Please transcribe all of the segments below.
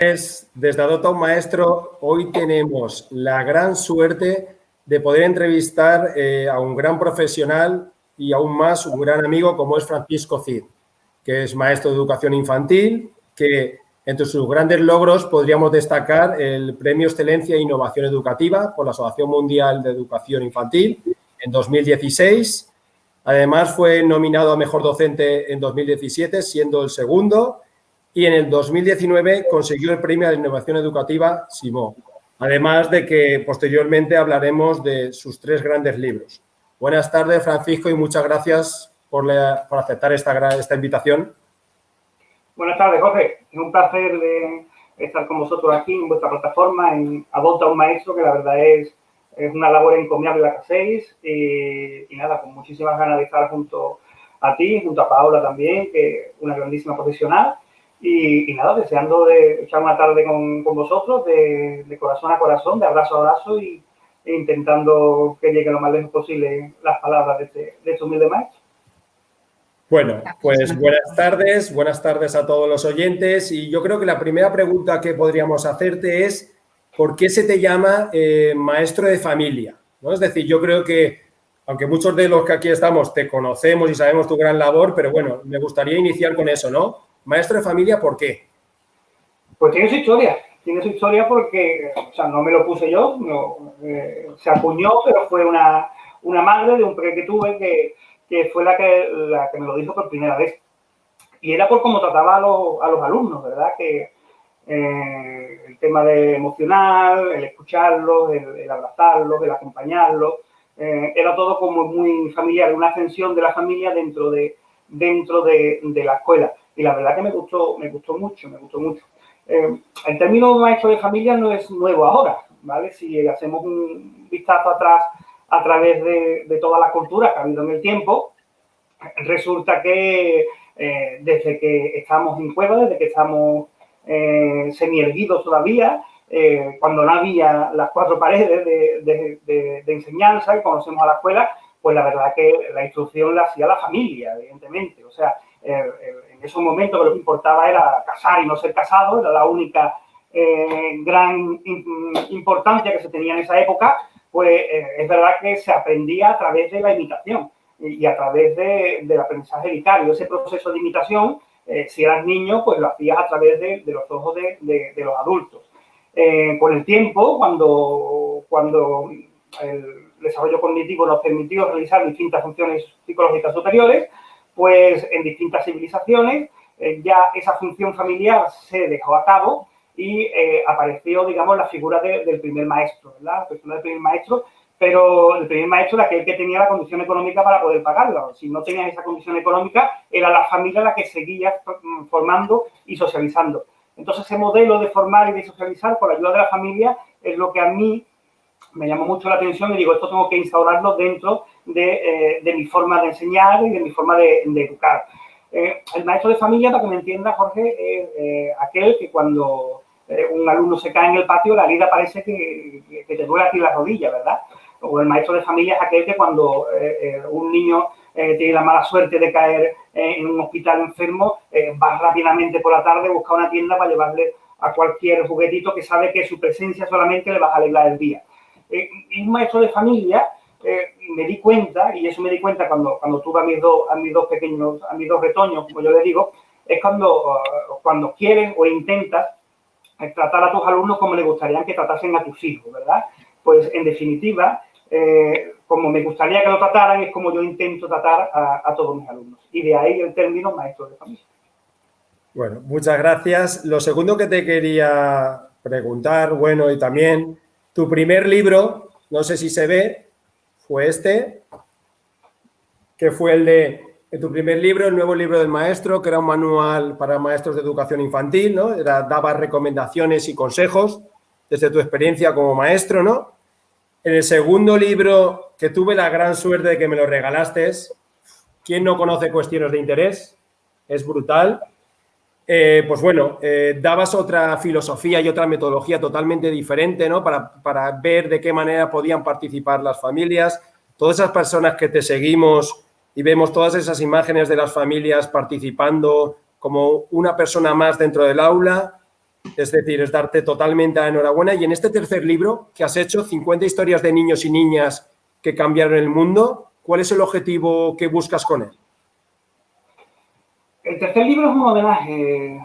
Desde Adopta a un Maestro, hoy tenemos la gran suerte de poder entrevistar a un gran profesional y aún más un gran amigo como es Francisco Cid, que es maestro de educación infantil, que entre sus grandes logros podríamos destacar el Premio Excelencia e Innovación Educativa por la Asociación Mundial de Educación Infantil en 2016. Además, fue nominado a Mejor Docente en 2017, siendo el segundo. Y en el 2019 consiguió el Premio de Innovación Educativa Simó. Además de que posteriormente hablaremos de sus 3 grandes libros. Buenas tardes, Francisco, y muchas gracias por aceptar esta invitación. Buenas tardes, Jorge. Es un placer estar con vosotros aquí en vuestra plataforma, en Adopta a un Maestro, que la verdad es una labor encomiable la que hacéis. Y nada, con muchísimas ganas de estar junto a ti, junto a Paola también, que es una grandísima profesional. Y nada, deseando de echar una tarde con vosotros, de corazón a corazón, de abrazo a abrazo e intentando que llegue lo más lejos posible las palabras de este humilde maestro. Bueno, pues buenas tardes a todos los oyentes. Y yo creo que la primera pregunta que podríamos hacerte es ¿por qué se te llama maestro de familia? ¿No? Es decir, yo creo que, aunque muchos de los que aquí estamos te conocemos y sabemos tu gran labor, pero bueno, me gustaría iniciar con eso, ¿no? Maestro de familia, ¿por qué? Pues tiene su historia porque, o sea, no me lo puse yo, no, se acuñó, pero fue una madre de un peque que tuve que fue la que me lo dijo por primera vez. Y era por cómo trataba a los alumnos, ¿verdad? Que el tema de emocional, el escucharlos, el abrazarlos, el acompañarlos, era todo como muy familiar, una ascensión de la familia dentro de la escuela. Y la verdad que me gustó mucho. El término maestro de familia no es nuevo ahora, ¿vale? Si hacemos un vistazo atrás a través de toda la cultura que ha habido en el tiempo, resulta que desde que estamos en cueva, desde que estamos semierguidos todavía, cuando no había las 4 paredes de enseñanza que conocemos a la escuela, pues la verdad que la instrucción la hacía la familia, evidentemente. O sea, en esos momentos lo que importaba era casar y no ser casado, era la única gran importancia que se tenía en esa época, pues es verdad que se aprendía a través de la imitación y a través del aprendizaje vicario. Ese proceso de imitación, si eras niño, pues lo hacías a través de los ojos de los adultos. Con el tiempo, cuando el desarrollo cognitivo nos permitió realizar distintas funciones psicológicas superiores, pues en distintas civilizaciones ya esa función familiar se dejó a cabo y apareció, digamos, la figura del primer maestro, ¿verdad? La persona del primer maestro, pero el primer maestro era aquel que tenía la condición económica para poder pagarlo. Si no tenías esa condición económica, era la familia la que seguía formando y socializando. Entonces, ese modelo de formar y de socializar con la ayuda de la familia es lo que a mí me llamó mucho la atención y digo, esto tengo que instaurarlo dentro de mi forma de enseñar y de mi forma de educar. El maestro de familia, para que me entienda, Jorge, es aquel que cuando un alumno se cae en el patio, la herida parece que te duele a ti la rodilla, ¿verdad? O el maestro de familia es aquel que cuando un niño tiene la mala suerte de caer en un hospital enfermo, va rápidamente por la tarde, busca una tienda para llevarle a cualquier juguetito que sabe que su presencia solamente le va a alegrar el día. Y un maestro de familia, me di cuenta, y eso me di cuenta cuando tuve a mis dos retoños, como yo le digo, es cuando quieres o intentas tratar a tus alumnos como le gustaría que tratasen a tus hijos, ¿verdad? Pues, en definitiva, como me gustaría que lo trataran, es como yo intento tratar a todos mis alumnos. Y de ahí el término maestro de familia. Bueno, muchas gracias. Lo segundo que te quería preguntar, bueno, y también tu primer libro, no sé si se ve, fue este, que fue el de tu primer libro, el nuevo libro del maestro, que era un manual para maestros de educación infantil, ¿no? Daba recomendaciones y consejos desde tu experiencia como maestro, ¿no? En el segundo libro, que tuve la gran suerte de que me lo regalaste, ¿Quién no conoce cuestiones de interés? Es brutal. Pues bueno, dabas otra filosofía y otra metodología totalmente diferente, ¿no? Para ver de qué manera podían participar las familias. Todas esas personas que te seguimos y vemos todas esas imágenes de las familias participando como una persona más dentro del aula, Es decir, es darte totalmente la enhorabuena. Y en este tercer libro que has hecho, 50 historias de niños y niñas que cambiaron el mundo, ¿cuál es el objetivo que buscas con él? El tercer libro es un homenaje,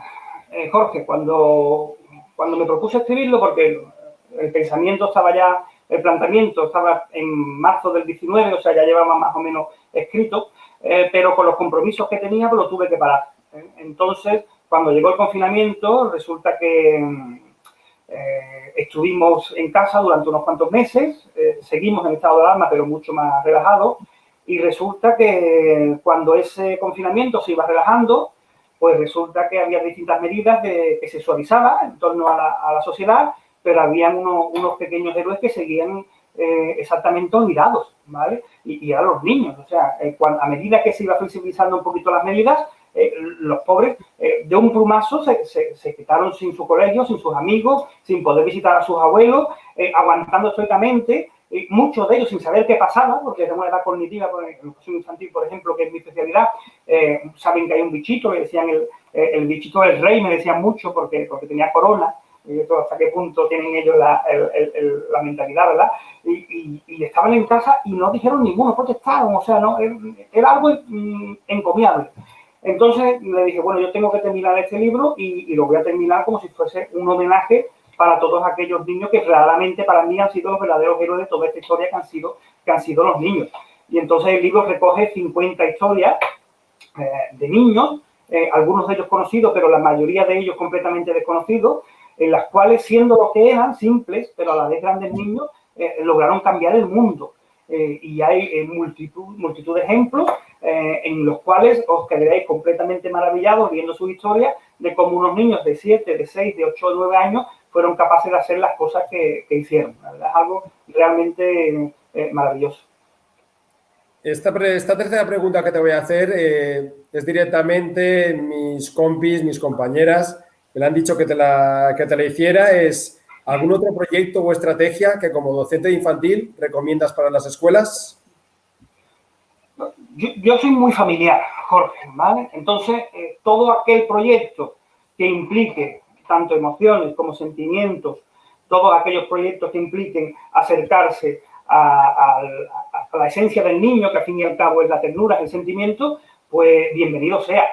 Jorge, cuando me propuse escribirlo, porque el pensamiento estaba ya, el planteamiento estaba en marzo del 19, o sea, ya llevaba más o menos escrito, pero con los compromisos que tenía, pues lo tuve que parar. Entonces, cuando llegó el confinamiento, resulta que estuvimos en casa durante unos cuantos meses, seguimos en estado de alarma, pero mucho más relajado, y resulta que cuando ese confinamiento se iba relajando, pues resulta que había distintas medidas que se suavizaban en torno a la sociedad, pero habían unos pequeños héroes que seguían exactamente olvidados, ¿vale? Y a los niños, o sea, a medida que se iba flexibilizando un poquito las medidas, los pobres de un plumazo se quedaron sin su colegio, sin sus amigos, sin poder visitar a sus abuelos, aguantando estoicamente, muchos de ellos sin saber qué pasaba, porque era una edad cognitiva, en educación infantil, por ejemplo, que es mi especialidad, saben que hay un bichito, le decían el bichito del rey, me decían mucho, porque tenía corona, hasta qué punto tienen ellos la mentalidad, ¿verdad? Y estaban en casa y no dijeron ninguno, protestaron, o sea, no, era algo encomiable. Entonces le dije, bueno, yo tengo que terminar este libro y lo voy a terminar como si fuese un homenaje para todos aquellos niños que realmente para mí han sido los verdaderos héroes de toda esta historia que han sido los niños. Y entonces el libro recoge 50 historias de niños, algunos de ellos conocidos, pero la mayoría de ellos completamente desconocidos, en las cuales, siendo lo que eran, simples, pero a la vez grandes niños, lograron cambiar el mundo. Y hay multitud de ejemplos en los cuales os quedaréis completamente maravillados viendo su historia de cómo unos niños de 7, de 6, de 8 o 9 años fueron capaces de hacer las cosas que hicieron. La verdad es algo realmente maravilloso. Esta tercera pregunta que te voy a hacer es directamente mis compis, mis compañeras, me le han dicho que te la hiciera. Es ¿algún otro proyecto o estrategia que como docente de infantil recomiendas para las escuelas? Yo soy muy familiar, Jorge, ¿vale? Entonces, todo aquel proyecto que implique tanto emociones como sentimientos, todos aquellos proyectos que impliquen acercarse a la esencia del niño, que al fin y al cabo es la ternura, el sentimiento, pues bienvenido sea.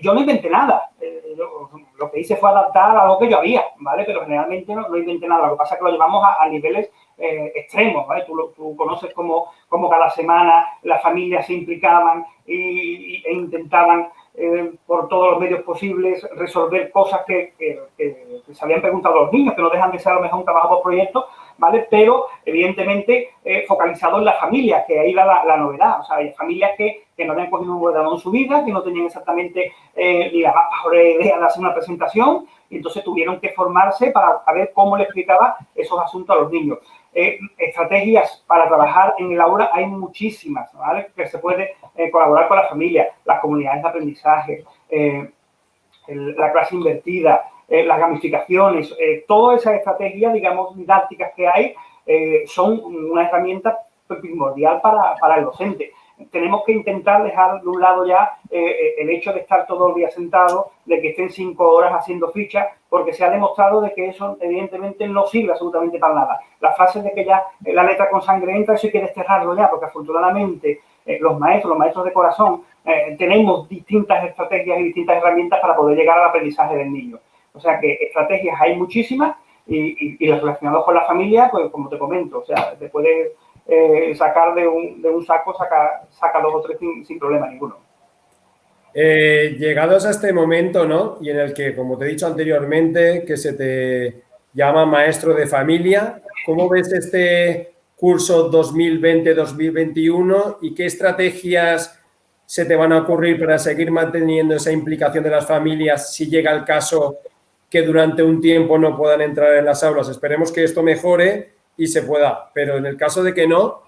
Yo no inventé nada. Lo que hice fue adaptar a lo que yo había, ¿vale? Pero generalmente no inventé nada. Lo que pasa es que lo llevamos a niveles extremos, ¿vale? Tú conoces cómo cada semana las familias se implicaban e intentaban por todos los medios posibles resolver cosas que se habían preguntado a los niños, que no dejan de ser a lo mejor un trabajo por proyecto, ¿vale? Pero evidentemente focalizado en las familias, que ahí va la novedad. O sea, hay familias que no habían cogido un ordenador en su vida, que no tenían exactamente ni la más mejor idea de hacer una presentación, y entonces tuvieron que formarse para ver cómo le explicaba esos asuntos a los niños. Estrategias para trabajar en el aula hay muchísimas, ¿vale? Que se puede colaborar con la familia, las comunidades de aprendizaje, la clase invertida, las gamificaciones, todas esas estrategias, digamos, didácticas que hay son una herramienta primordial para el docente. Tenemos que intentar dejar de un lado ya el hecho de estar todo el día sentado, de que estén 5 horas haciendo fichas, porque se ha demostrado de que eso evidentemente no sirve absolutamente para nada. La frase de que ya la letra con sangre entra, eso hay que desterrarlo ya, porque afortunadamente los maestros de corazón, tenemos distintas estrategias y distintas herramientas para poder llegar al aprendizaje del niño. O sea que estrategias hay muchísimas y las relacionadas con la familia, pues como te comento, o sea, te puedes sacar de un saco, saca 2 o 3 sin problema ninguno. Llegados a este momento, ¿no? Y en el que, como te he dicho anteriormente, que se te llama maestro de familia, ¿cómo ves este curso 2020-2021 y qué estrategias se te van a ocurrir para seguir manteniendo esa implicación de las familias si llega el caso que durante un tiempo no puedan entrar en las aulas? Esperemos que esto mejore y se pueda, pero en el caso de que no,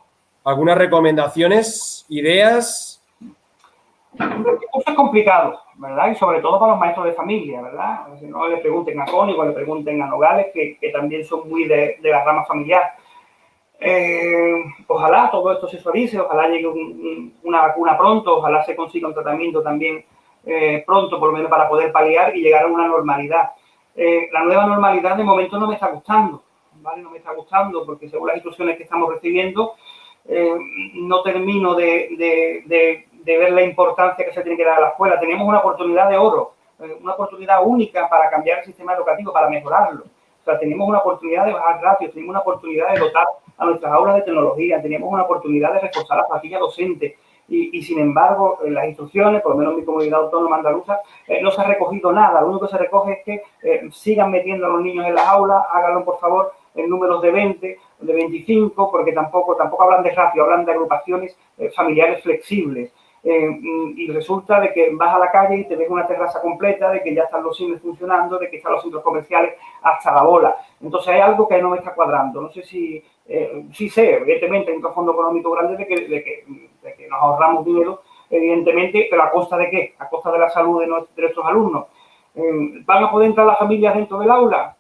¿algunas recomendaciones, ideas? Es complicado, ¿verdad? Y sobre todo para los maestros de familia, ¿verdad? Si no le pregunten a Cónigo, le pregunten a Nogales, que también son muy de la rama familiar. Ojalá todo esto se suavice, ojalá llegue una vacuna pronto, ojalá se consiga un tratamiento también pronto, por lo menos para poder paliar y llegar a una normalidad. La nueva normalidad de momento no me está gustando, ¿vale? No me está gustando porque según las instrucciones que estamos recibiendo, no termino de ver la importancia que se tiene que dar a la escuela. Tenemos una oportunidad de oro, una oportunidad única para cambiar el sistema educativo, para mejorarlo. O sea, tenemos una oportunidad de bajar ratios, tenemos una oportunidad de dotar a nuestras aulas de tecnología, tenemos una oportunidad de reforzar la plantilla docente. Y sin embargo, en las instrucciones, por lo menos en mi comunidad autónoma andaluza, no se ha recogido nada. Lo único que se recoge es que sigan metiendo a los niños en las aulas, háganlo por favor en números de 20, de 25, porque tampoco hablan de ratio, hablan de agrupaciones familiares flexibles. Y resulta de que vas a la calle y te ves una terraza completa, de que ya están los cines funcionando, de que están los centros comerciales hasta la bola. Entonces hay algo que no me está cuadrando. No sé si, sí sé, evidentemente hay un trasfondo económico grande de que nos ahorramos dinero, evidentemente, pero ¿a costa de qué? A costa de la salud de nuestros alumnos. ¿Van a poder entrar las familias dentro del aula?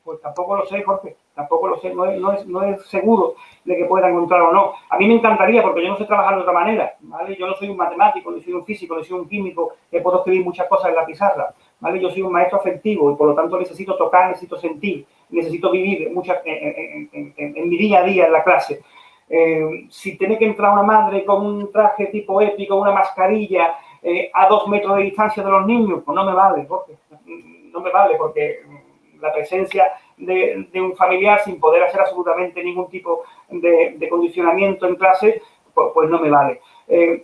Pues tampoco lo sé, Jorge, tampoco lo sé, no es seguro de que puedan encontrar o no. A mí me encantaría, porque yo no sé trabajar de otra manera, ¿vale? Yo no soy un matemático, ni soy un físico, ni soy un químico, que puedo escribir muchas cosas en la pizarra, ¿vale? Yo soy un maestro afectivo y por lo tanto necesito tocar, necesito sentir, necesito vivir en mi día a día en la clase. Si tiene que entrar una madre con un traje tipo épico, una mascarilla, a 2 metros de distancia de los niños, pues no me vale, Jorge, no me vale, porque la presencia de un familiar sin poder hacer absolutamente ningún tipo de condicionamiento en clase, pues no me vale.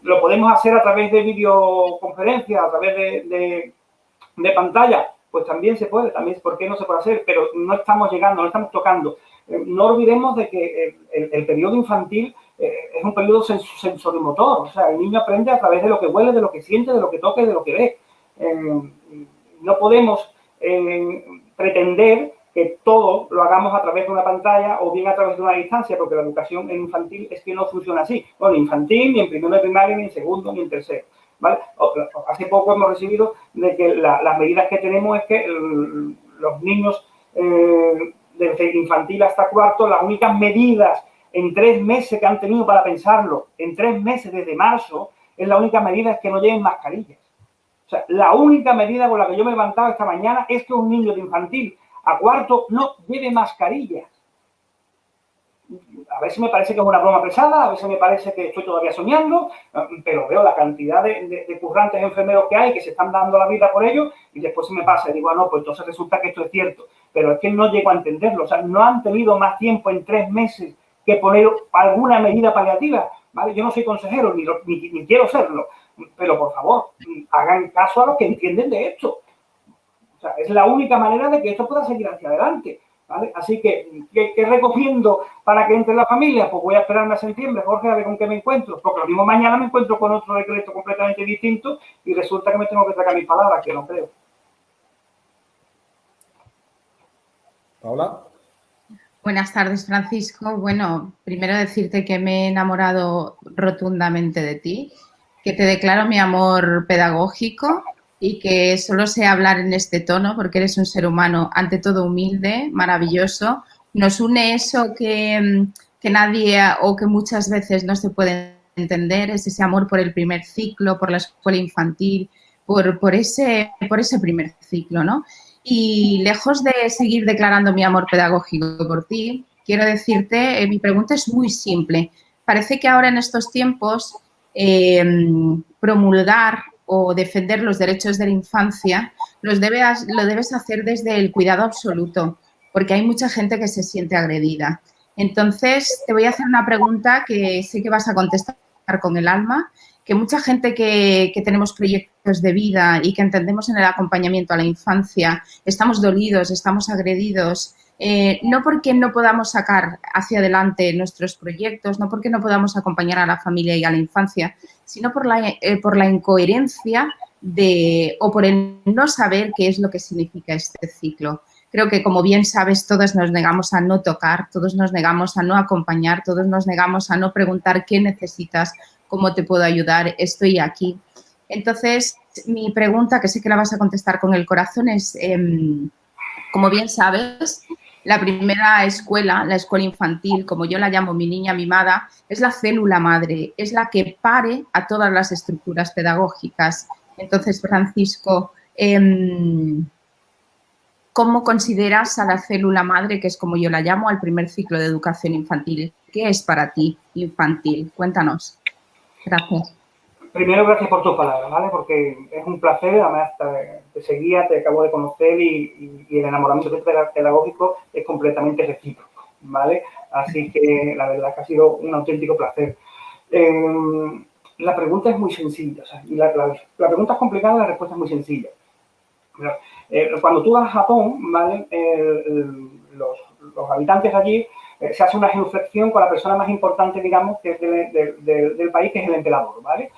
Lo podemos hacer a través de videoconferencias, a través de pantalla, pues también se puede, también, ¿por qué no se puede hacer? Pero no estamos llegando, no estamos tocando. No olvidemos de que el periodo infantil es un periodo sensorimotor, o sea, el niño aprende a través de lo que huele, de lo que siente, de lo que toca y de lo que ve. No podemos pretender que todo lo hagamos a través de una pantalla o bien a través de una distancia, porque la educación en infantil es que no funciona así. Bueno, ni infantil, ni en primero de primaria, ni en segundo, ni en tercero. ¿Vale? Hace poco hemos recibido de que las medidas que tenemos es que los niños desde infantil hasta cuarto, las únicas medidas en 3 meses que han tenido para pensarlo, en 3 meses desde marzo, es la única medida es que no lleven mascarillas. O sea, la única medida con la que yo me he levantado esta mañana es que un niño de infantil a cuarto no lleve mascarillas. A veces me parece que es una broma pesada, a veces me parece que estoy todavía soñando, pero veo la cantidad de currantes enfermeros que hay que se están dando la vida por ello y después se me pasa y digo, no, pues entonces resulta que esto es cierto. Pero es que no llego a entenderlo. O sea, no han tenido más tiempo en 3 meses que poner alguna medida paliativa, ¿vale? Yo no soy consejero, ni quiero serlo, pero por favor, hagan caso a los que entienden de esto. O sea, es la única manera de que esto pueda seguir hacia adelante. ¿Vale? Así que, ¿qué recomiendo para que entre la familia? Pues voy a esperarme a septiembre, Jorge, a ver con qué me encuentro. Porque lo mismo mañana me encuentro con otro decreto completamente distinto y resulta que me tengo que sacar mis palabras, que no creo. Paula. Buenas tardes, Francisco. Bueno, primero decirte que me he enamorado rotundamente de ti, que te declaro mi amor pedagógico y que solo sé hablar en este tono porque eres un ser humano ante todo humilde, maravilloso. Nos une eso que nadie o que muchas veces no se puede entender, es ese amor por el primer ciclo, por la escuela infantil, por ese primer ciclo, ¿no? Y lejos de seguir declarando mi amor pedagógico por ti, quiero decirte, mi pregunta es muy simple. Parece que ahora en estos tiempos promulgar o defender los derechos de la infancia lo debes hacer desde el cuidado absoluto, porque hay mucha gente que se siente agredida. Entonces, te voy a hacer una pregunta que sé que vas a contestar con el alma, que mucha gente que tenemos proyectos de vida y que entendemos en el acompañamiento a la infancia, estamos dolidos, estamos agredidos, no porque no podamos sacar hacia adelante nuestros proyectos, no porque no podamos acompañar a la familia y a la infancia, sino por la incoherencia o por el no saber qué es lo que significa este ciclo. Creo que, como bien sabes, todos nos negamos a no tocar, todos nos negamos a no acompañar, todos nos negamos a no preguntar qué necesitas, cómo te puedo ayudar, estoy aquí. Entonces, mi pregunta, que sé que la vas a contestar con el corazón, es, como bien sabes, la primera escuela, la escuela infantil, como yo la llamo, mi niña mimada, es la célula madre, es la que pare a todas las estructuras pedagógicas. Entonces, Francisco, ¿cómo consideras a la célula madre, que es como yo la llamo, al primer ciclo de educación infantil? ¿Qué es para ti infantil? Cuéntanos. Gracias. Primero, gracias por tus palabras, ¿vale? Porque es un placer, además te seguía, te acabo de conocer y el enamoramiento pedagógico es completamente recíproco, ¿vale? Así que la verdad que ha sido un auténtico placer. La pregunta es muy sencilla, o sea, y la pregunta es complicada, la respuesta es muy sencilla. Cuando tú vas a Japón, ¿vale? Los habitantes allí se hace una genuflexión con la persona más importante, digamos, que es del país, que es el emperador, ¿vale?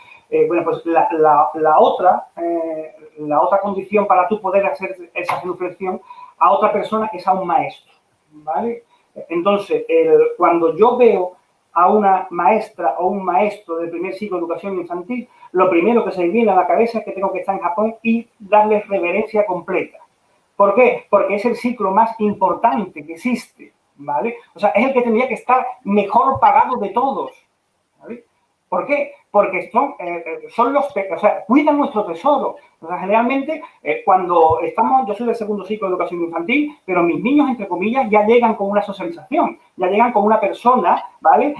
Bueno, pues la otra condición para tú poder hacer esa genuflexión a otra persona es a un maestro, ¿vale? Entonces, cuando yo veo a una maestra o un maestro del primer ciclo de educación infantil, lo primero que se me viene a la cabeza es que tengo que estar en Japón y darles reverencia completa. ¿Por qué? Porque es el ciclo más importante que existe, ¿vale? O sea, es el que tendría que estar mejor pagado de todos, ¿vale? ¿Por qué? Porque son los, o sea, cuidan nuestro tesoro. O sea, generalmente, cuando estamos, yo soy del segundo ciclo de educación infantil, pero mis niños, entre comillas, ya llegan con una socialización, ya llegan con una persona, ¿vale?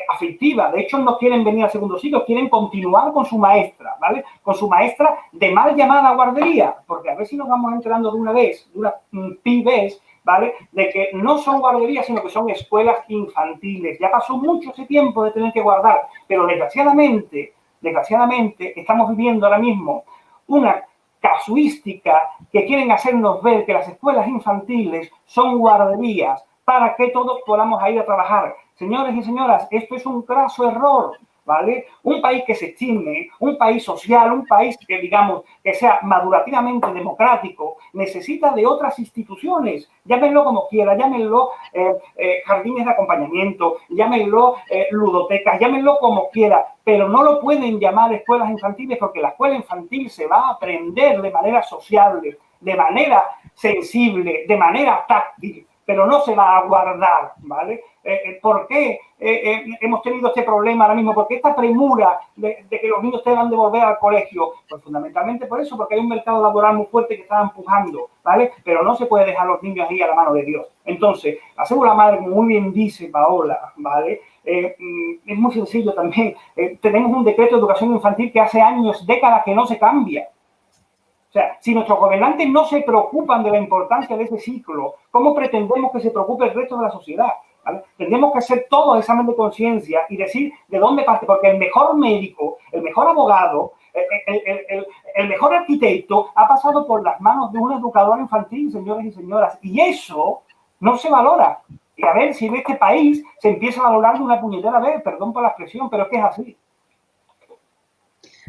Afectiva. De hecho, no quieren venir al segundo ciclo, quieren continuar con su maestra, ¿vale? Con su maestra de mal llamada guardería, porque a ver si nos vamos enterando de una vez, de una vez, ¿vale? De que no son guarderías, sino que son escuelas infantiles. Ya pasó mucho ese tiempo de tener que guardar, pero desgraciadamente, estamos viviendo ahora mismo una casuística que quieren hacernos ver que las escuelas infantiles son guarderías para que todos podamos ir a trabajar. Señores y señoras, esto es un craso error, ¿vale? Un país que se estime, un país social, un país que, digamos, que sea madurativamente democrático, necesita de otras instituciones, llámenlo como quiera, llámenlo jardines de acompañamiento, llámenlo ludotecas, llámenlo como quiera, pero no lo pueden llamar escuelas infantiles porque la escuela infantil se va a aprender de manera sociable, de manera sensible, de manera táctil, pero no se va a guardar, ¿vale? ¿Por qué hemos tenido este problema ahora mismo? ¿Por qué esta premura de que los niños tengan de volver al colegio? Pues fundamentalmente por eso, porque hay un mercado laboral muy fuerte que está empujando, ¿vale? Pero no se puede dejar a los niños ahí a la mano de Dios. Entonces, la célula madre, como muy bien dice Paola, ¿vale? Es muy sencillo también. Tenemos un decreto de educación infantil que hace años, décadas que no se cambia. O sea, si nuestros gobernantes no se preocupan de la importancia de ese ciclo, ¿cómo pretendemos que se preocupe el resto de la sociedad? ¿Vale? Tendremos que hacer todo el examen de conciencia y decir de dónde parte, porque el mejor médico, el mejor abogado, el mejor arquitecto ha pasado por las manos de un educador infantil, señores y señoras, y eso no se valora. Y a ver si en este país se empieza a valorar de una puñetera vez, perdón por la expresión, pero es que es así.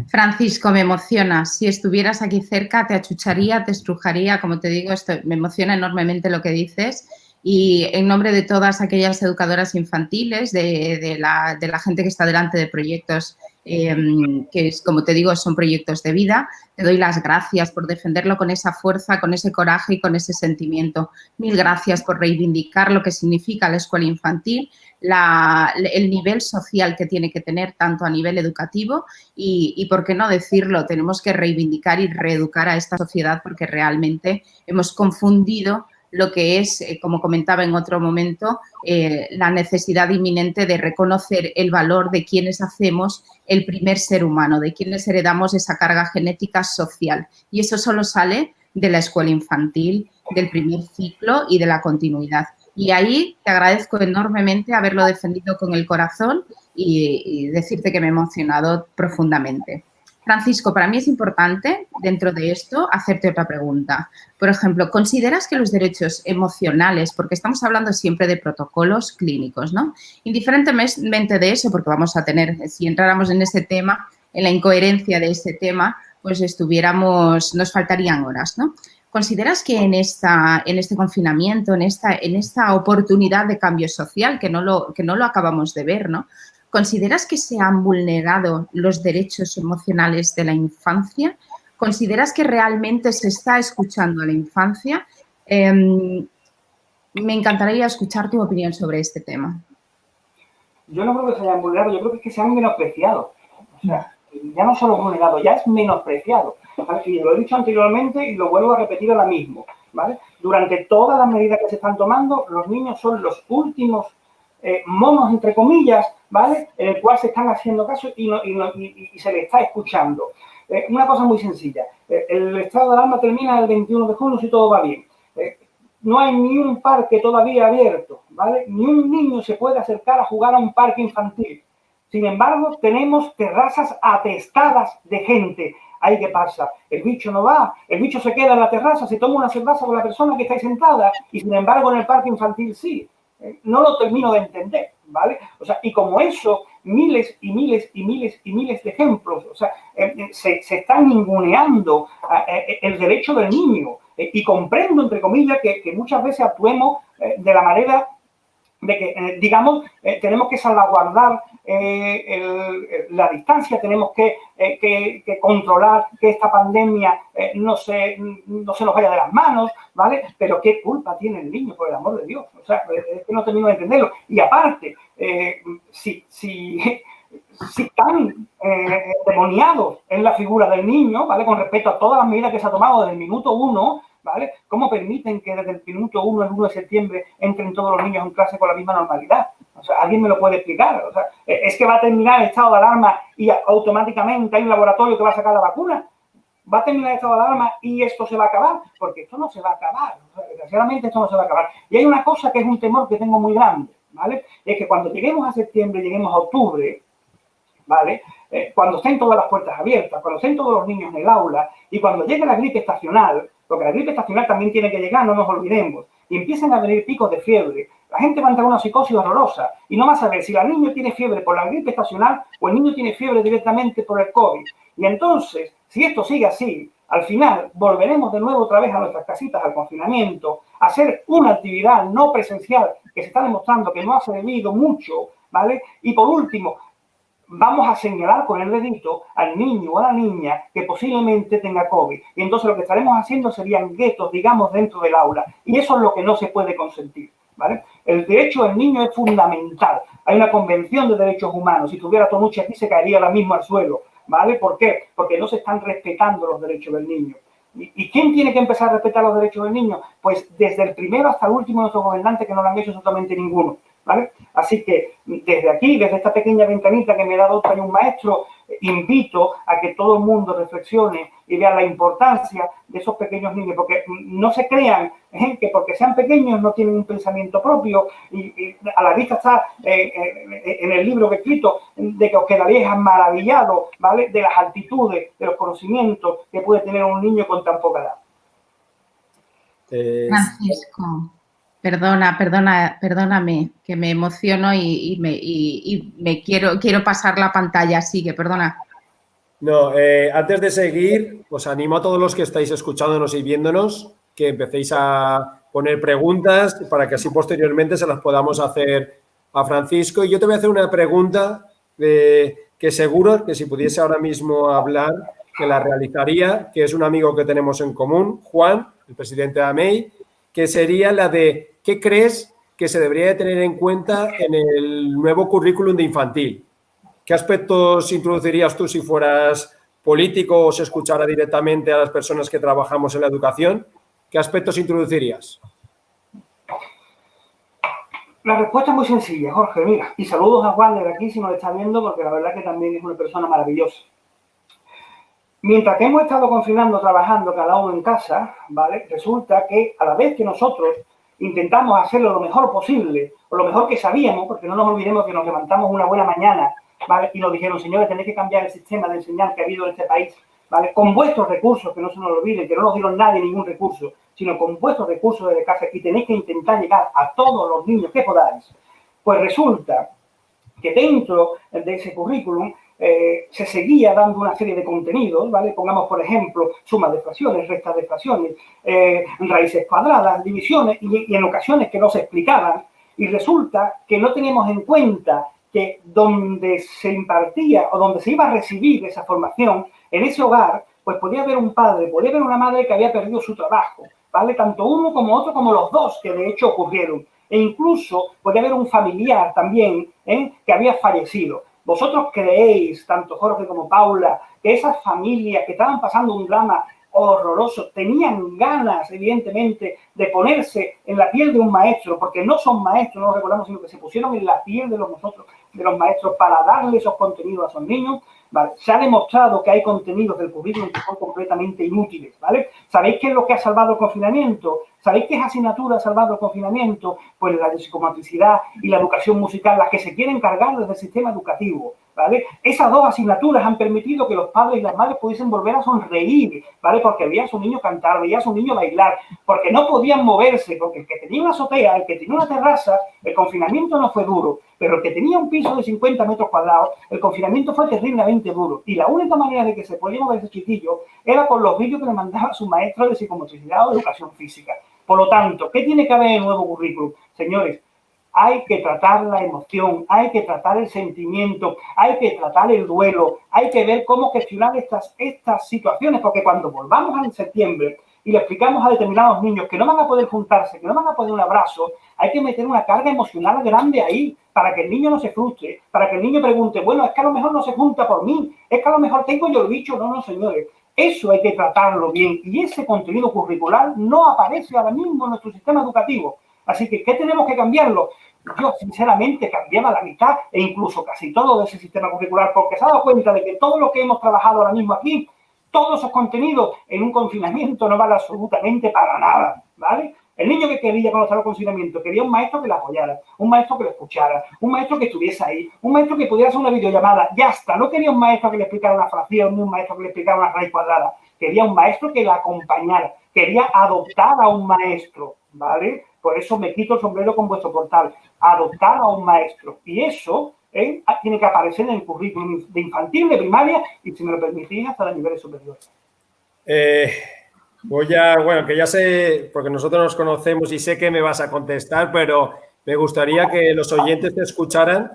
Francisco, me emocionas. Si estuvieras aquí cerca, te achucharía, te estrujaría. Como te digo, me emociona enormemente lo que dices. Y en nombre de todas aquellas educadoras infantiles, de la gente que está delante de proyectos que, como te digo, son proyectos de vida, te doy las gracias por defenderlo con esa fuerza, con ese coraje y con ese sentimiento. Mil gracias por reivindicar lo que significa la escuela infantil, el nivel social que tiene que tener tanto a nivel educativo y, por qué no decirlo, tenemos que reivindicar y reeducar a esta sociedad porque realmente hemos confundido lo que es, como comentaba en otro momento, la necesidad inminente de reconocer el valor de quienes hacemos el primer ser humano, de quienes heredamos esa carga genética social. Y eso solo sale de la escuela infantil, del primer ciclo y de la continuidad. Y ahí te agradezco enormemente haberlo defendido con el corazón y decirte que me he emocionado profundamente. Francisco, para mí es importante, dentro de esto, hacerte otra pregunta. Por ejemplo, ¿consideras que los derechos emocionales, porque estamos hablando siempre de protocolos clínicos, ¿no? Indiferentemente de eso, porque vamos a tener, si entráramos en ese tema, en la incoherencia de ese tema, pues nos faltarían horas, ¿no? ¿Consideras que en este confinamiento, en esta oportunidad de cambio social, que no lo acabamos de ver, ¿no? ¿Consideras que se han vulnerado los derechos emocionales de la infancia? ¿Consideras que realmente se está escuchando a la infancia? Me encantaría escuchar tu opinión sobre este tema. Yo no creo que se hayan vulnerado, yo creo que es que se han menospreciado. O sea, ya no solo vulnerado, ya es menospreciado. Y lo he dicho anteriormente y lo vuelvo a repetir ahora mismo. ¿vale? Durante todas las medidas que se están tomando, los niños son los últimos monos, entre comillas, ¿vale? En el cual se están haciendo caso y se les está escuchando. Una cosa muy sencilla. El estado de alarma termina el 21 de junio si todo va bien. No hay ni un parque todavía abierto, ¿vale? Ni un niño se puede acercar a jugar a un parque infantil. Sin embargo, tenemos terrazas atestadas de gente. Ahí, ¿qué pasa? El bicho no va, el bicho se queda en la terraza, se toma una cerveza con la persona que está ahí sentada y, sin embargo, en el parque infantil sí. No lo termino de entender, ¿vale? O sea, y como eso, miles y miles y miles y miles de ejemplos. O sea, se están ninguneando el derecho del niño. Y comprendo, entre comillas, que muchas veces actuemos de la manera de que, digamos, tenemos que salvaguardar la distancia, tenemos que controlar que esta pandemia no se nos vaya de las manos, ¿vale? Pero ¿qué culpa tiene el niño, por el amor de Dios? O sea, es que no termino de entenderlo. Y aparte, si están demoniados en la figura del niño, ¿vale? Con respecto a todas las medidas que se ha tomado desde el minuto 1, ¿vale? ¿Cómo permiten que desde el minuto 1, el 1 de septiembre, entren todos los niños en clase con la misma normalidad? O sea, ¿alguien me lo puede explicar? O sea, ¿es que va a terminar el estado de alarma y automáticamente hay un laboratorio que va a sacar la vacuna? ¿Va a terminar el estado de alarma y esto se va a acabar? Porque esto no se va a acabar. O sea, desgraciadamente esto no se va a acabar. Y hay una cosa que es un temor que tengo muy grande, ¿vale? Es que cuando lleguemos a septiembre, lleguemos a octubre, ¿vale? Cuando estén todas las puertas abiertas, cuando estén todos los niños en el aula y cuando llegue la gripe estacional, porque la gripe estacional también tiene que llegar, no nos olvidemos, y empiecen a venir picos de fiebre, la gente va a entrar en una psicosis horrorosa y no va a saber si el niño tiene fiebre por la gripe estacional o el niño tiene fiebre directamente por el COVID. Y entonces, si esto sigue así, al final volveremos de nuevo otra vez a nuestras casitas, al confinamiento, a hacer una actividad no presencial que se está demostrando que no ha servido mucho, ¿vale? Y por último, vamos a señalar con el dedito al niño o a la niña que posiblemente tenga COVID. Y entonces lo que estaremos haciendo serían guetos, digamos, dentro del aula. Y eso es lo que no se puede consentir, ¿vale? El derecho del niño es fundamental. Hay una convención de derechos humanos. Si tuviera Tonucci aquí se caería ahora mismo al suelo, ¿vale? ¿Por qué? Porque no se están respetando los derechos del niño. ¿Y quién tiene que empezar a respetar los derechos del niño? Pues desde el primero hasta el último de nuestros gobernantes, que no lo han hecho absolutamente ninguno, ¿vale? Así que desde aquí, desde esta pequeña ventanita que me ha dado un maestro, invito a que todo el mundo reflexione y vea la importancia de esos pequeños niños, porque no se crean que porque sean pequeños no tienen un pensamiento propio y a la vista está en el libro que he escrito de que os quedaréis maravillados, ¿vale? De las altitudes, de los conocimientos que puede tener un niño con tan poca edad. Francisco, perdóname, que me emociono y me quiero pasar la pantalla, sigue, perdona. No, antes de seguir, os animo a todos los que estáis escuchándonos y viéndonos que empecéis a poner preguntas para que así posteriormente se las podamos hacer a Francisco. Y yo te voy a hacer una pregunta que seguro que si pudiese ahora mismo hablar, que la realizaría, que es un amigo que tenemos en común, Juan, el presidente de AMEI, que sería la de ¿qué crees que se debería de tener en cuenta en el nuevo currículum de infantil? ¿Qué aspectos introducirías tú si fueras político o se escuchara directamente a las personas que trabajamos en la educación? ¿Qué aspectos introducirías? La respuesta es muy sencilla, Jorge, mira, y saludos a Juan desde aquí si nos está viendo, porque la verdad que también es una persona maravillosa. Mientras que hemos estado confinando, trabajando cada uno en casa, ¿vale? Resulta que a la vez que nosotros intentamos hacerlo lo mejor posible, o lo mejor que sabíamos, porque no nos olvidemos que nos levantamos una buena mañana, ¿vale? Y nos dijeron, señores, tenéis que cambiar el sistema de enseñanza que ha habido en este país, ¿vale? Con vuestros recursos, que no se nos olvide, que no nos dieron nadie ningún recurso, sino con vuestros recursos desde casa, y tenéis que intentar llegar a todos los niños que podáis. Pues resulta que dentro de ese currículum se seguía dando una serie de contenidos, ¿vale? Pongamos, por ejemplo, sumas de fracciones, restas de fracciones, raíces cuadradas, divisiones, y en ocasiones que no se explicaban. Y resulta que no teníamos en cuenta que donde se impartía o donde se iba a recibir esa formación, en ese hogar, pues podía haber un padre, podía haber una madre que había perdido su trabajo, ¿vale? Tanto uno como otro, como los dos, que de hecho ocurrieron. E incluso podía haber un familiar también que había fallecido. ¿Vosotros creéis, tanto Jorge como Paula, que esas familias que estaban pasando un drama horroroso. Tenían ganas, evidentemente, de ponerse en la piel de un maestro, porque no son maestros, no lo recordamos, sino que se pusieron en la piel de los maestros para darle esos contenidos a esos niños. ¿Vale? Se ha demostrado que hay contenidos del currículum que son completamente inútiles, ¿vale? ¿Sabéis qué es lo que ha salvado el confinamiento? ¿Sabéis qué asignatura ha salvado el confinamiento? Pues la de psicomotricidad y la educación musical, las que se quieren cargar desde el sistema educativo, ¿vale? Esas dos asignaturas han permitido que los padres y las madres pudiesen volver a sonreír, ¿vale? Porque veía a su niño cantar, veía a su niño bailar, porque no podían moverse, porque el que tenía una azotea, el que tenía una terraza, el confinamiento no fue duro, pero el que tenía un piso de 50 metros cuadrados, el confinamiento fue terriblemente duro. Y la única manera de que se podía mover ese chiquillo era con los vídeos que le mandaba su maestro de psicomotricidad o de educación física. Por lo tanto, ¿qué tiene que haber en el nuevo currículum? Señores, hay que tratar la emoción, hay que tratar el sentimiento, hay que tratar el duelo, hay que ver cómo gestionar estas situaciones, porque cuando volvamos en septiembre y le explicamos a determinados niños que no van a poder juntarse, que no van a poder un abrazo, hay que meter una carga emocional grande ahí, para que el niño no se frustre, para que el niño pregunte, bueno, es que a lo mejor no se junta por mí, es que a lo mejor tengo yo el bicho. No, señores, eso hay que tratarlo bien, y ese contenido curricular no aparece ahora mismo en nuestro sistema educativo. Así que, ¿qué tenemos que cambiarlo? Yo, sinceramente, cambiaba la mitad e incluso casi todo de ese sistema curricular, porque se ha dado cuenta de que todo lo que hemos trabajado ahora mismo aquí, todos esos contenidos en un confinamiento no vale absolutamente para nada, ¿vale? El niño que quería cuando estaba en confinamiento quería un maestro que le apoyara, un maestro que lo escuchara, un maestro que estuviese ahí, un maestro que pudiera hacer una videollamada. Ya está, no quería un maestro que le explicara una fracción, ni un maestro que le explicara una raíz cuadrada. Quería un maestro que la acompañara, quería adoptar a un maestro, ¿vale? Por eso me quito el sombrero con vuestro portal, adoptar a un maestro. Y eso tiene que aparecer en el currículum de infantil, de primaria y, si me lo permitís, hasta los niveles superiores. Bueno, que ya sé, porque nosotros nos conocemos y sé que me vas a contestar, pero me gustaría que los oyentes te escucharan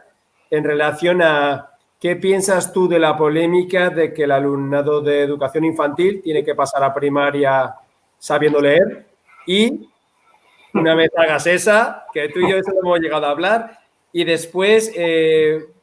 en relación a qué piensas tú de la polémica de que el alumnado de educación infantil tiene que pasar a primaria sabiendo leer, y una vez hagas esa, que tú y yo eso lo hemos llegado a hablar, y después,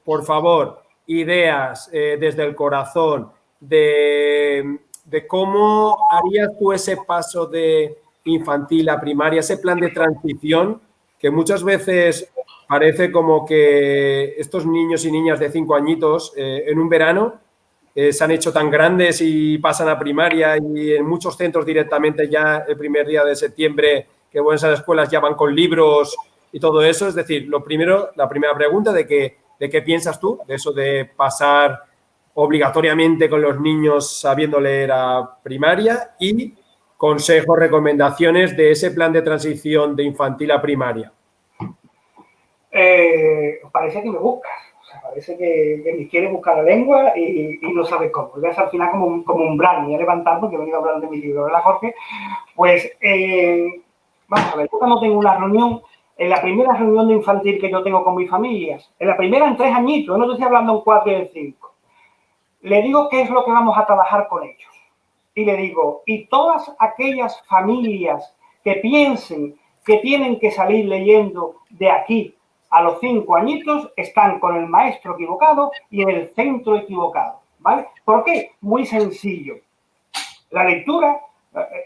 por favor, ideas desde el corazón de cómo harías tú ese paso de infantil a primaria, ese plan de transición, que muchas veces parece como que estos niños y niñas de 5 añitos en un verano se han hecho tan grandes y pasan a primaria, y en muchos centros directamente ya el primer día de septiembre que van a las escuelas ya van con libros y todo eso. Es decir, la primera pregunta de qué piensas tú de eso de pasar obligatoriamente con los niños sabiendo leer a primaria, y consejos, recomendaciones de ese plan de transición de infantil a primaria. Parece que me buscas, o sea, parece que me quiere buscar la lengua y no sabe cómo. Voy a ser al final como un brownie, a levantar porque he venido a hablar de mi libro, ¿verdad, Jorge? Pues, vamos a ver, yo cuando tengo una reunión, en la primera reunión de infantil que yo tengo con mis familias, en la primera en 3 añitos, no te estoy hablando en 4 y en 5, le digo qué es lo que vamos a trabajar con ellos. Y le digo, y todas aquellas familias que piensen que tienen que salir leyendo de aquí a los 5 añitos están con el maestro equivocado y en el centro equivocado, ¿vale? ¿Por qué? Muy sencillo. La lectura,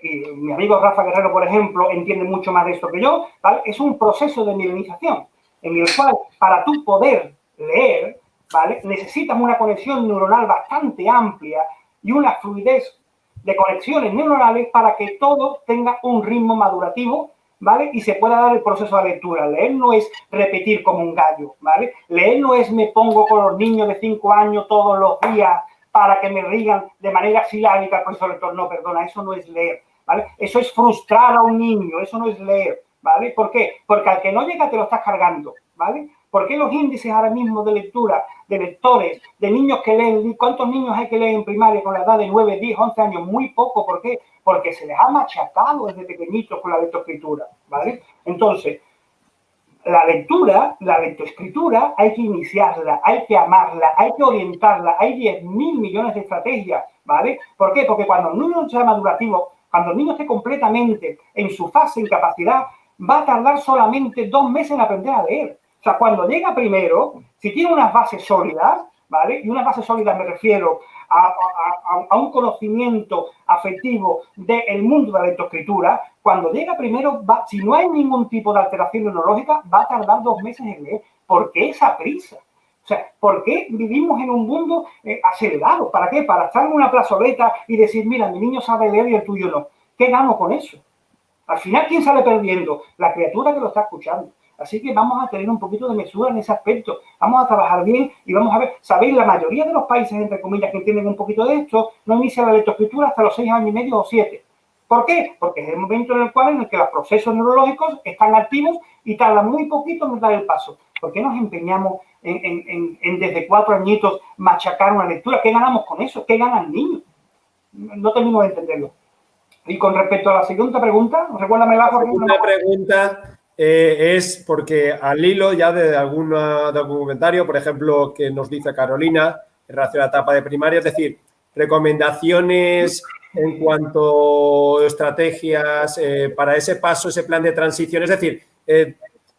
y mi amigo Rafa Guerrero, por ejemplo, entiende mucho más de esto que yo, ¿vale? Es un proceso de mielinización en el cual, para tú poder leer, ¿vale?, necesitas una conexión neuronal bastante amplia y una fluidez de conexiones neuronales para que todo tenga un ritmo madurativo, ¿vale? Y se pueda dar el proceso de lectura. Leer no es repetir como un gallo, ¿vale? Leer no es me pongo con los niños de 5 años todos los días para que me digan de manera silábica el profesor lector. No, perdona, eso no es leer, ¿vale? Eso es frustrar a un niño, eso no es leer, ¿vale? ¿Por qué? Porque al que no llega te lo estás cargando, ¿vale? ¿Por qué los índices ahora mismo de lectura, de lectores, de niños que leen, cuántos niños hay que leer en primaria con la edad de 9, 10, 11 años? Muy poco. ¿Por qué? Porque se les ha machacado desde pequeñitos con la lectoescritura, ¿vale? Entonces, la lectura, la lectoescritura, hay que iniciarla, hay que amarla, hay que orientarla. Hay 10.000 millones de estrategias, ¿vale? ¿Por qué? Porque cuando el niño sea madurativo, cuando el niño esté completamente en su fase en capacidad, va a tardar solamente 2 meses en aprender a leer. O sea, cuando llega primero, si tiene unas bases sólidas, ¿vale? Y unas bases sólidas me refiero a un conocimiento afectivo del mundo de la lectoescritura. Cuando llega primero, si no hay ningún tipo de alteración neurológica, va a tardar 2 meses en leer. ¿Por qué esa prisa? O sea, ¿por qué vivimos en un mundo acelerado? ¿Para qué? Para estar en una plazoleta y decir, mira, mi niño sabe leer y el tuyo no. ¿Qué gano con eso? Al final, ¿quién sale perdiendo? La criatura que lo está escuchando. Así que vamos a tener un poquito de mesura en ese aspecto. Vamos a trabajar bien y vamos a ver. Sabéis, la mayoría de los países, entre comillas, que entienden un poquito de esto, no inicia la lectoescritura hasta los 6 años y medio o 7. ¿Por qué? Porque es el momento en el que los procesos neurológicos están activos y tardan muy poquito en dar el paso. ¿Por qué nos empeñamos en desde 4 añitos machacar una lectura? ¿Qué ganamos con eso? ¿Qué gana el niño? No termino de entenderlo. Y con respecto a la segunda pregunta, recuérdamela. La segunda pregunta es porque al hilo ya de algún documentario, por ejemplo, que nos dice Carolina en relación a la etapa de primaria, es decir, recomendaciones en cuanto a estrategias para ese paso, ese plan de transición. Es decir,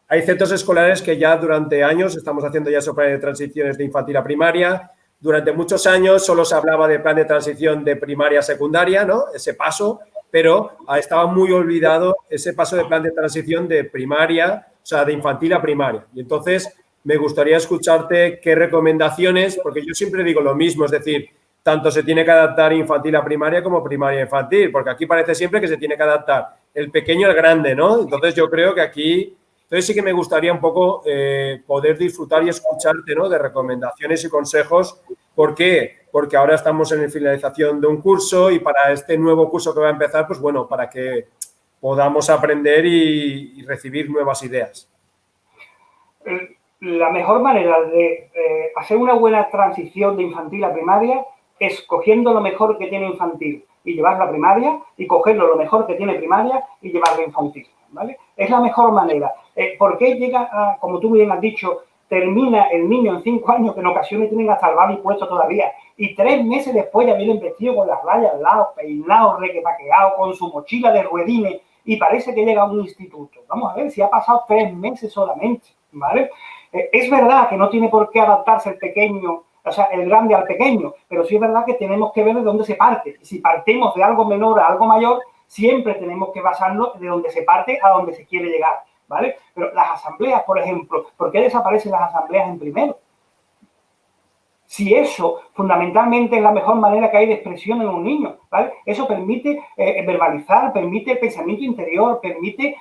hay centros escolares que ya durante años estamos haciendo ya esos planes de transiciones de infantil a primaria. Durante muchos años solo se hablaba de plan de transición de primaria a secundaria, ¿no? Ese paso, pero estaba muy olvidado ese paso de plan de transición de primaria, o sea, de infantil a primaria. Y entonces me gustaría escucharte qué recomendaciones, porque yo siempre digo lo mismo, es decir, tanto se tiene que adaptar infantil a primaria como primaria a infantil, porque aquí parece siempre que se tiene que adaptar el pequeño al grande, ¿no? Entonces yo creo que aquí, entonces sí que me gustaría un poco poder disfrutar y escucharte, ¿no? De recomendaciones y consejos. ¿Por qué? Porque ahora estamos en la finalización de un curso y para este nuevo curso que va a empezar, pues bueno, para que podamos aprender y recibir nuevas ideas. La mejor manera de hacer una buena transición de infantil a primaria es cogiendo lo mejor que tiene infantil y llevarlo a primaria y cogerlo lo mejor que tiene primaria y llevarlo a infantil, ¿vale? Es la mejor manera. ¿Por qué llega a, como tú bien has dicho, termina el niño en 5 años, que en ocasiones tienen hasta el babi puesto todavía, y 3 meses después ya vienen vestido con las rayas al lado, peinado, requepaqueado, con su mochila de ruedines, y parece que llega a un instituto? Vamos a ver si ha pasado 3 meses solamente, ¿vale? Es verdad que no tiene por qué adaptarse el pequeño, o sea, el grande al pequeño, pero sí es verdad que tenemos que ver de dónde se parte. Y si partimos de algo menor a algo mayor, siempre tenemos que basarnos de dónde se parte a dónde se quiere llegar, ¿vale? Pero las asambleas, por ejemplo, ¿por qué desaparecen las asambleas en primero? Si eso fundamentalmente es la mejor manera que hay de expresión en un niño, ¿vale? Eso permite verbalizar, permite el pensamiento interior, permite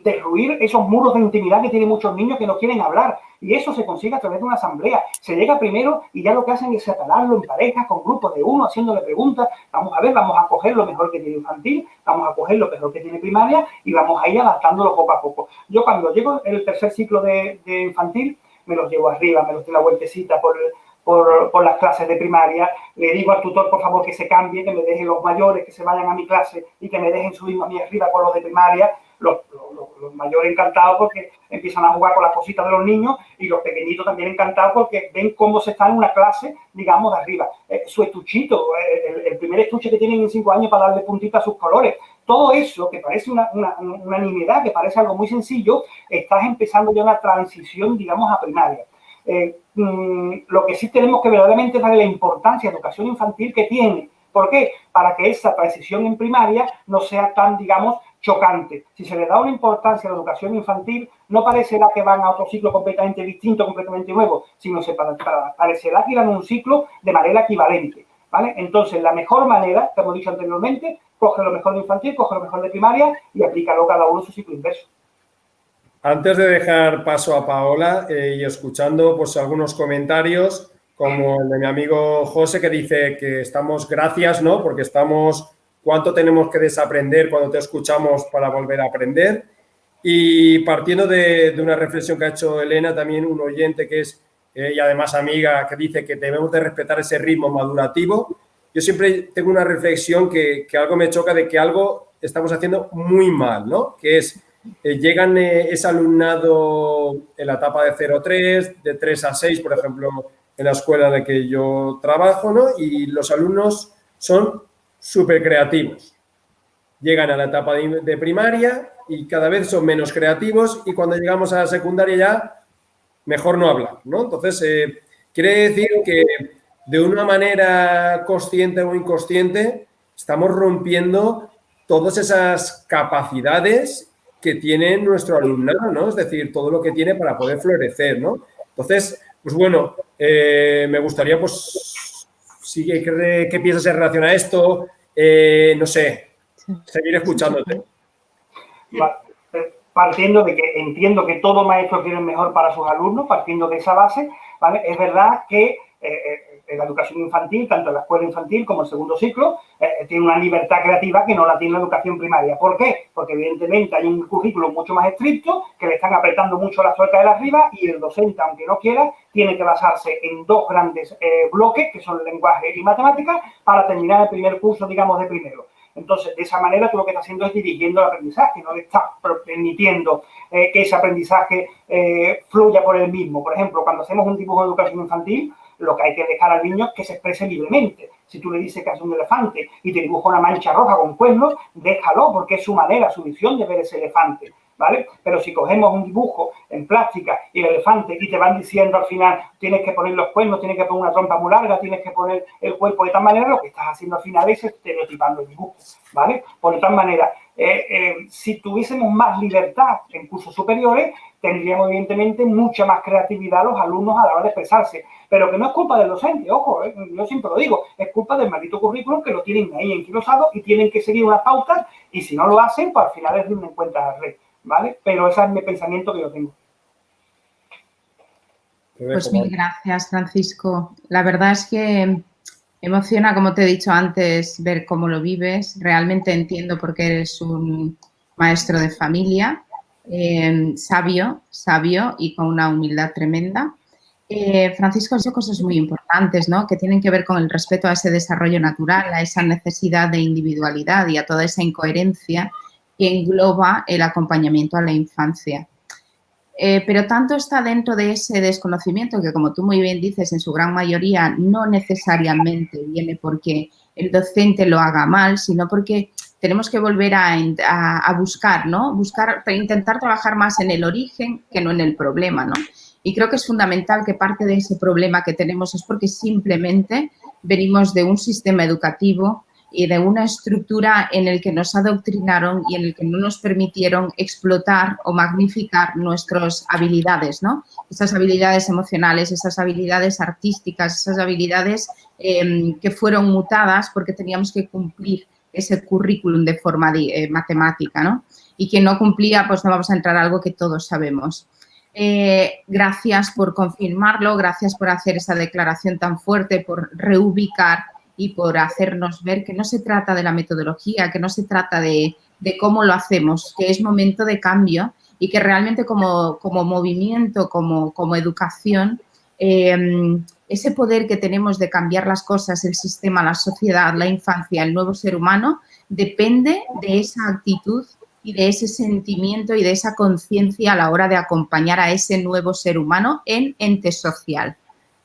derruir esos muros de intimidad que tienen muchos niños que no quieren hablar. Y eso se consigue a través de una asamblea. Se llega primero y ya lo que hacen es separarlo en parejas, con grupos de uno, haciéndole preguntas. Vamos a ver, vamos a coger lo mejor que tiene infantil, vamos a coger lo mejor que tiene primaria y vamos a ir adaptándolo poco a poco. Yo cuando llego el tercer ciclo de infantil, me los llevo arriba, me los doy la vueltecita por las clases de primaria, le digo al tutor, por favor, que se cambie, que me dejen los mayores, que se vayan a mi clase y que me dejen subirme a mí arriba con los de primaria. Los mayores encantados porque empiezan a jugar con las cositas de los niños y los pequeñitos también encantados porque ven cómo se está en una clase, digamos, de arriba. Su estuchito, el primer estuche que tienen en 5 años para darle puntita a sus colores. Todo eso, que parece una nimiedad, que parece algo muy sencillo, estás empezando ya una transición, digamos, a primaria. Lo que sí tenemos que verdaderamente darle la importancia a la educación infantil que tiene. ¿Por qué? Para que esa transición en primaria no sea tan, digamos, chocante. Si se le da una importancia a la educación infantil, no parecerá que van a otro ciclo completamente distinto, completamente nuevo, sino se parecerá que irán a un ciclo de manera equivalente, ¿vale? Entonces, la mejor manera, como he dicho anteriormente, coge lo mejor de infantil, coge lo mejor de primaria y aplícalo cada uno en su ciclo inverso. Antes de dejar paso a Paola y escuchando pues algunos comentarios, como el de mi amigo José, que dice que estamos, gracias, ¿no? Porque estamos, cuánto tenemos que desaprender cuando te escuchamos para volver a aprender. Y partiendo de una reflexión que ha hecho Elena, también un oyente que es, y además amiga, que dice que debemos de respetar ese ritmo madurativo. Yo siempre tengo una reflexión que algo me choca de que algo estamos haciendo muy mal, ¿no? Que es, llegan ese alumnado en la etapa de 0-3, de 3 a 6, por ejemplo, en la escuela en la que yo trabajo, ¿no? Y los alumnos son súper creativos. Llegan a la etapa de primaria y cada vez son menos creativos y cuando llegamos a la secundaria ya mejor no hablar, ¿no? Entonces, Quiere decir que de una manera consciente o inconsciente estamos rompiendo todas esas capacidades que tiene nuestro alumnado, ¿no? Es decir, todo lo que tiene para poder florecer, ¿no? Entonces, pues bueno, me gustaría, pues, sí, ¿qué piensas en relación a esto? No sé, seguir escuchándote. Partiendo de que entiendo que todo maestro quiere mejor para sus alumnos, partiendo de esa base, ¿vale? Es verdad que en la educación infantil, tanto en la escuela infantil como el segundo ciclo, tiene una libertad creativa que no la tiene la educación primaria. ¿Por qué? Porque evidentemente hay un currículo mucho más estricto, que le están apretando mucho la tuerca de la arriba, y el docente, aunque no quiera, tiene que basarse en dos grandes bloques, que son lenguaje y matemáticas, para terminar el primer curso, digamos, de primero. Entonces, de esa manera, tú lo que estás haciendo es dirigiendo el aprendizaje, no le estás permitiendo que ese aprendizaje fluya por él mismo. Por ejemplo, cuando hacemos un dibujo de educación infantil, lo que hay que dejar al niño es que se exprese libremente. Si tú le dices que hace un elefante y te dibuja una mancha roja con cuernos, déjalo, porque es su manera, su visión de ver ese elefante, ¿vale? Pero si cogemos un dibujo en plástica y el elefante y te van diciendo al final tienes que poner los cuernos, tienes que poner una trompa muy larga, tienes que poner el cuerpo de tal manera, lo que estás haciendo al final es estereotipando el dibujo, ¿vale? Por de tal manera, si tuviésemos más libertad en cursos superiores, tendríamos evidentemente mucha más creatividad los alumnos a la hora de expresarse, pero que no es culpa del docente, ojo, yo siempre lo digo, es culpa del maldito currículum que lo tienen ahí enquilosado y tienen que seguir unas pautas, y si no lo hacen, pues al final les rinden cuentas a la red, ¿vale? Pero ese es mi pensamiento que yo tengo. Pues mil gracias, Francisco. La verdad es que emociona, como te he dicho antes, ver cómo lo vives. Realmente entiendo por qué eres un maestro de familia, sabio y con una humildad tremenda. Francisco ha dicho cosas muy importantes, ¿no? Que tienen que ver con el respeto a ese desarrollo natural, a esa necesidad de individualidad y a toda esa incoherencia que engloba el acompañamiento a la infancia. Pero tanto está dentro de ese desconocimiento que, como tú muy bien dices, en su gran mayoría no necesariamente viene porque el docente lo haga mal, sino porque tenemos que volver a buscar, ¿no? Intentar trabajar más en el origen que no en el problema, ¿no? Y creo que es fundamental que parte de ese problema que tenemos es porque simplemente venimos de un sistema educativo y de una estructura en el que nos adoctrinaron y en el que no nos permitieron explotar o magnificar nuestras habilidades, ¿no? Esas habilidades emocionales, esas habilidades artísticas, esas habilidades que fueron mutadas porque teníamos que cumplir ese currículum de forma matemática, ¿no? Y quien no cumplía, pues no vamos a entrar a algo que todos sabemos. Gracias por confirmarlo, gracias por hacer esa declaración tan fuerte, por reubicar y por hacernos ver que no se trata de la metodología, que no se trata de cómo lo hacemos, que es momento de cambio y que realmente como movimiento, como educación, ese poder que tenemos de cambiar las cosas, el sistema, la sociedad, la infancia, el nuevo ser humano, depende de esa actitud y de ese sentimiento y de esa conciencia a la hora de acompañar a ese nuevo ser humano en ente social.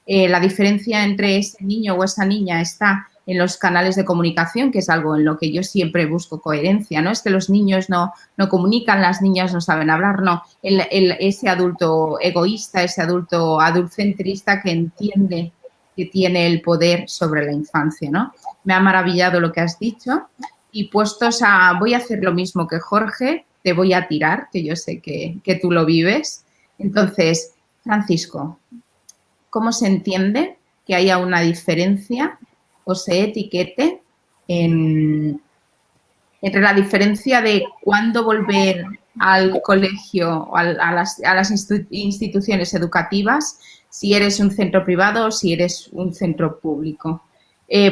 La diferencia entre ese niño o esa niña está en los canales de comunicación, que es algo en lo que yo siempre busco coherencia, ¿no? Es que los niños no comunican, las niñas no saben hablar, no. Ese adulto egoísta, ese adulto adultcentrista que entiende que tiene el poder sobre la infancia, ¿no? Me ha maravillado lo que has dicho y voy a hacer lo mismo que Jorge, te voy a tirar, que yo sé que tú lo vives. Entonces, Francisco, ¿cómo se entiende que haya una diferencia o se etiquete entre la diferencia de cuándo volver al colegio o a las instituciones educativas, si eres un centro privado o si eres un centro público?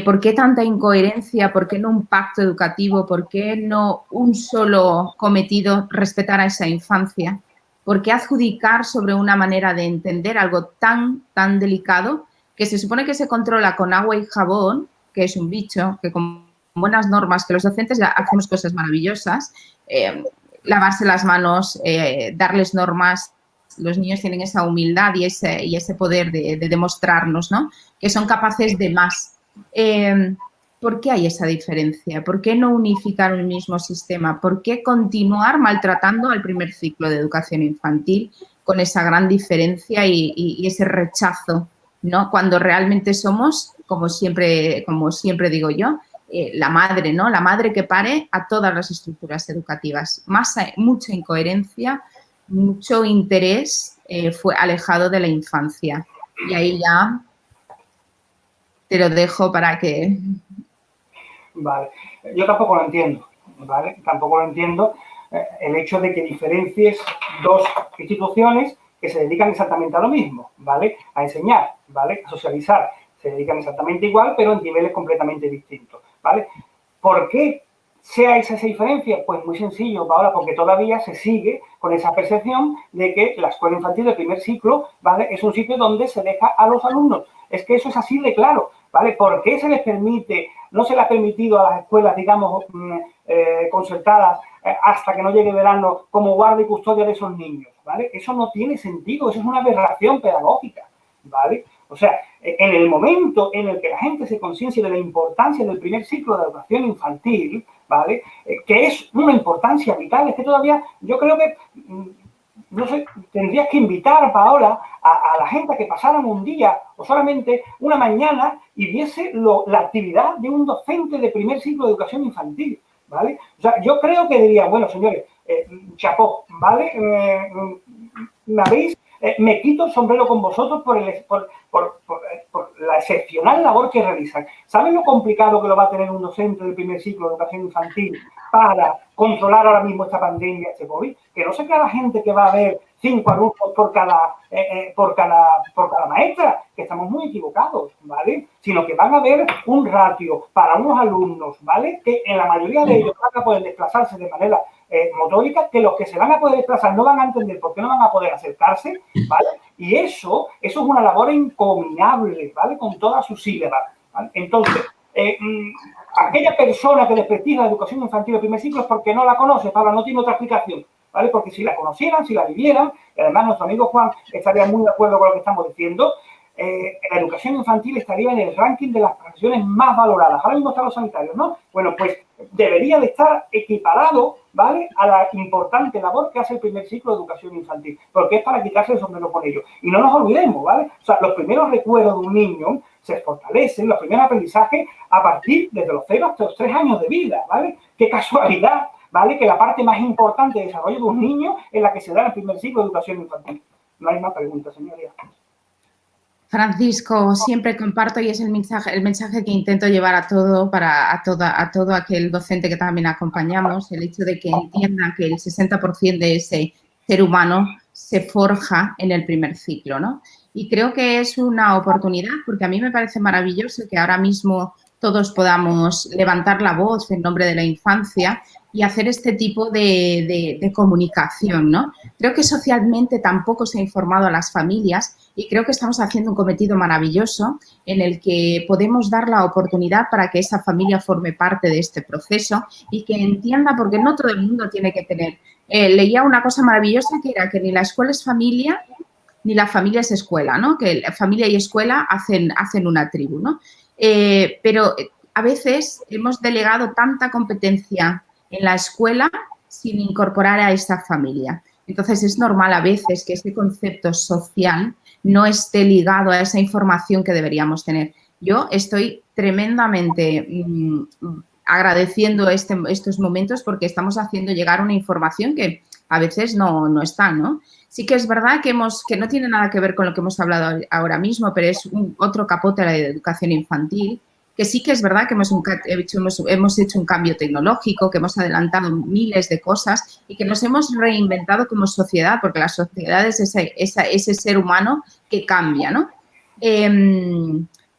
¿Por qué tanta incoherencia? ¿Por qué no un pacto educativo? ¿Por qué no un solo cometido, respetar a esa infancia? ¿Por qué adjudicar sobre una manera de entender algo tan delicado que se supone que se controla con agua y jabón, que es un bicho, que con buenas normas, que los docentes ya hacemos cosas maravillosas, lavarse las manos, darles normas, los niños tienen esa humildad y ese poder de demostrarnos, ¿no?, que son capaces de más. ¿Por qué hay esa diferencia? ¿Por qué no unificar un mismo sistema? ¿Por qué continuar maltratando al primer ciclo de educación infantil con esa gran diferencia y ese rechazo ¿no? Cuando realmente somos, como siempre digo yo, la madre, ¿no? La madre que pare a todas las estructuras educativas. Mucha incoherencia, mucho interés fue alejado de la infancia. Y ahí ya te lo dejo para que... Vale. Yo tampoco lo entiendo, ¿vale? Tampoco lo entiendo el hecho de que diferencies dos instituciones que se dedican exactamente a lo mismo, ¿vale? A enseñar, ¿vale? A socializar. Se dedican exactamente igual, pero en niveles completamente distintos, ¿vale? ¿Por qué sea esa diferencia? Pues muy sencillo, Paola, porque todavía se sigue con esa percepción de que la escuela infantil del primer ciclo, ¿vale? Es un sitio donde se deja a los alumnos. Es que eso es así de claro, ¿vale? ¿Por qué se les permite, no se le ha permitido a las escuelas, digamos, concertadas, hasta que no llegue verano, como guarda y custodia de esos niños, ¿vale? Eso no tiene sentido, eso es una aberración pedagógica, ¿vale? O sea, en el momento en el que la gente se conciencie de la importancia del primer ciclo de educación infantil, ¿vale? Que es una importancia vital, es que todavía yo creo que, no sé, tendrías que invitar, Paola, a la gente a que pasaran un día o solamente una mañana y viese la actividad de un docente de primer ciclo de educación infantil, ¿vale? O sea, yo creo que diría, bueno, señores, chapó, ¿vale? Me quito el sombrero con vosotros por la excepcional labor que realizan. ¿Saben lo complicado que lo va a tener un docente del primer ciclo de educación infantil para controlar ahora mismo esta pandemia, este COVID? Que no se crea la gente que va a haber 5 alumnos por cada maestra, que estamos muy equivocados, ¿vale? Sino que van a haber un ratio para unos alumnos, ¿vale? Que en la mayoría de ellos van a poder desplazarse de manera motórica, que los que se van a poder desplazar no van a entender por qué no van a poder acercarse, ¿vale? Y eso es una labor encomiable, ¿vale? Con todas sus sílabas, ¿vale? Entonces, aquella persona que desprestigia la educación infantil de primer ciclo es porque no la conoce, Pablo, no tiene otra explicación, ¿vale? Porque si la conocieran, si la vivieran, y además nuestro amigo Juan estaría muy de acuerdo con lo que estamos diciendo, la educación infantil estaría en el ranking de las profesiones más valoradas. Ahora mismo están los sanitarios, ¿no? Bueno, pues debería de estar equiparado, ¿vale?, a la importante labor que hace el primer ciclo de educación infantil, porque es para quitarse el sombrero con ello. Y no nos olvidemos, ¿vale? O sea, los primeros recuerdos de un niño se fortalecen, los primeros aprendizajes a partir desde los 0 hasta los 3 años de vida, ¿vale? Qué casualidad, ¿vale?, que la parte más importante de desarrollo de un niño es la que se da en el primer ciclo de educación infantil. No hay más preguntas, señoría. Francisco, siempre comparto y es el mensaje que intento llevar a todo aquel docente que también acompañamos, el hecho de que entienda que el 60% de ese ser humano se forja en el primer ciclo, ¿no? Y creo que es una oportunidad, porque a mí me parece maravilloso que ahora mismo todos podamos levantar la voz en nombre de la infancia y hacer este tipo de comunicación, ¿no? Creo que socialmente tampoco se ha informado a las familias y creo que estamos haciendo un cometido maravilloso en el que podemos dar la oportunidad para que esa familia forme parte de este proceso y que entienda, porque no todo el mundo tiene que tener. Leía una cosa maravillosa que era que ni la escuela es familia ni la familia es escuela, ¿no? Que la familia y escuela hacen una tribu, ¿no? Pero a veces hemos delegado tanta competencia en la escuela sin incorporar a esta familia. Entonces, es normal a veces que ese concepto social no esté ligado a esa información que deberíamos tener. Yo estoy tremendamente agradeciendo estos momentos porque estamos haciendo llegar una información que a veces no está, ¿no? Sí que es verdad que no tiene nada que ver con lo que hemos hablado ahora mismo, pero es otro capote a la educación infantil, que sí que es verdad que hemos hecho un cambio tecnológico, que hemos adelantado miles de cosas y que nos hemos reinventado como sociedad, porque la sociedad es ese ser humano que cambia, ¿no?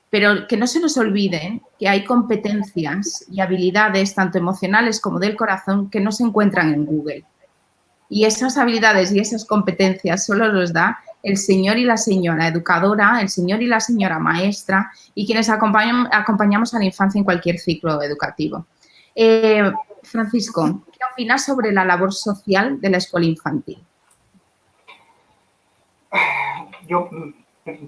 Pero que no se nos olvide que hay competencias y habilidades, tanto emocionales como del corazón, que no se encuentran en Google. Y esas habilidades y esas competencias solo los da el señor y la señora educadora, el señor y la señora maestra y quienes acompañamos a la infancia en cualquier ciclo educativo. Francisco, ¿qué opinas sobre la labor social de la escuela infantil? Yo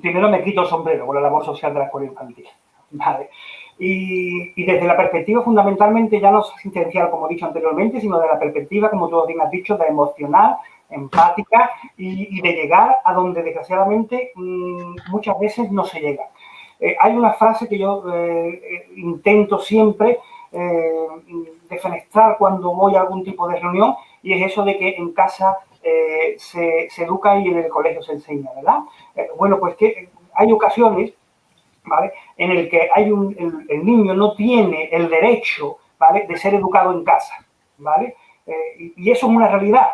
primero me quito el sombrero con la labor social de la escuela infantil, ¿vale? Y desde la perspectiva fundamentalmente ya no asistencial, como he dicho anteriormente, sino de la perspectiva, como tú bien has dicho, de emocional, empática y de llegar a donde desgraciadamente muchas veces no se llega. Hay una frase que yo intento siempre defenestrar cuando voy a algún tipo de reunión, y es eso de que en casa se educa y en el colegio se enseña, ¿verdad? Bueno, pues que hay ocasiones, ¿vale?, en el que el niño no tiene el derecho, ¿vale?, de ser educado en casa, ¿vale? Y eso es una realidad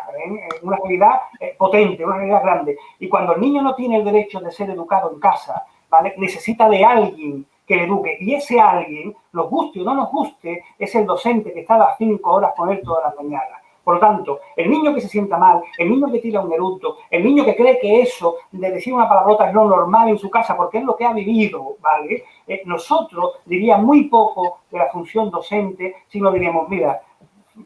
potente, una realidad grande. Y cuando el niño no tiene el derecho de ser educado en casa, ¿vale?, necesita de alguien que le eduque. Y ese alguien, nos guste o no nos guste, es el docente que está a las 5 horas con él todas las mañanas. Por lo tanto, el niño que se sienta mal, el niño que tira un eructo, el niño que cree que eso de decir una palabrota es lo normal en su casa porque es lo que ha vivido, ¿vale? Nosotros diríamos muy poco de la función docente si no diríamos, mira,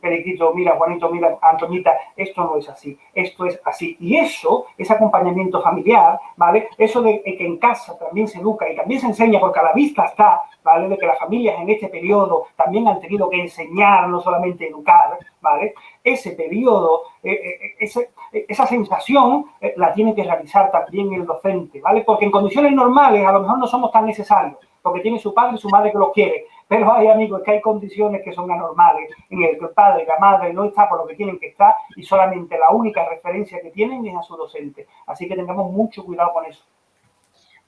Periquito, mira, Juanito, mira, Antoñita, esto no es así, esto es así. Y eso, ese acompañamiento familiar, ¿vale? Eso de que en casa también se educa y también se enseña, porque a la vista está, ¿vale?, de que las familias en este periodo también han tenido que enseñar, no solamente educar, ¿vale? Ese periodo, esa sensación la tiene que realizar también el docente, ¿vale? Porque en condiciones normales a lo mejor no somos tan necesarios, porque tiene su padre y su madre que los quiere. Pero hay, amigos, que hay condiciones que son anormales, en el que el padre y la madre no están por lo que tienen que estar y solamente la única referencia que tienen es a su docente. Así que tengamos mucho cuidado con eso.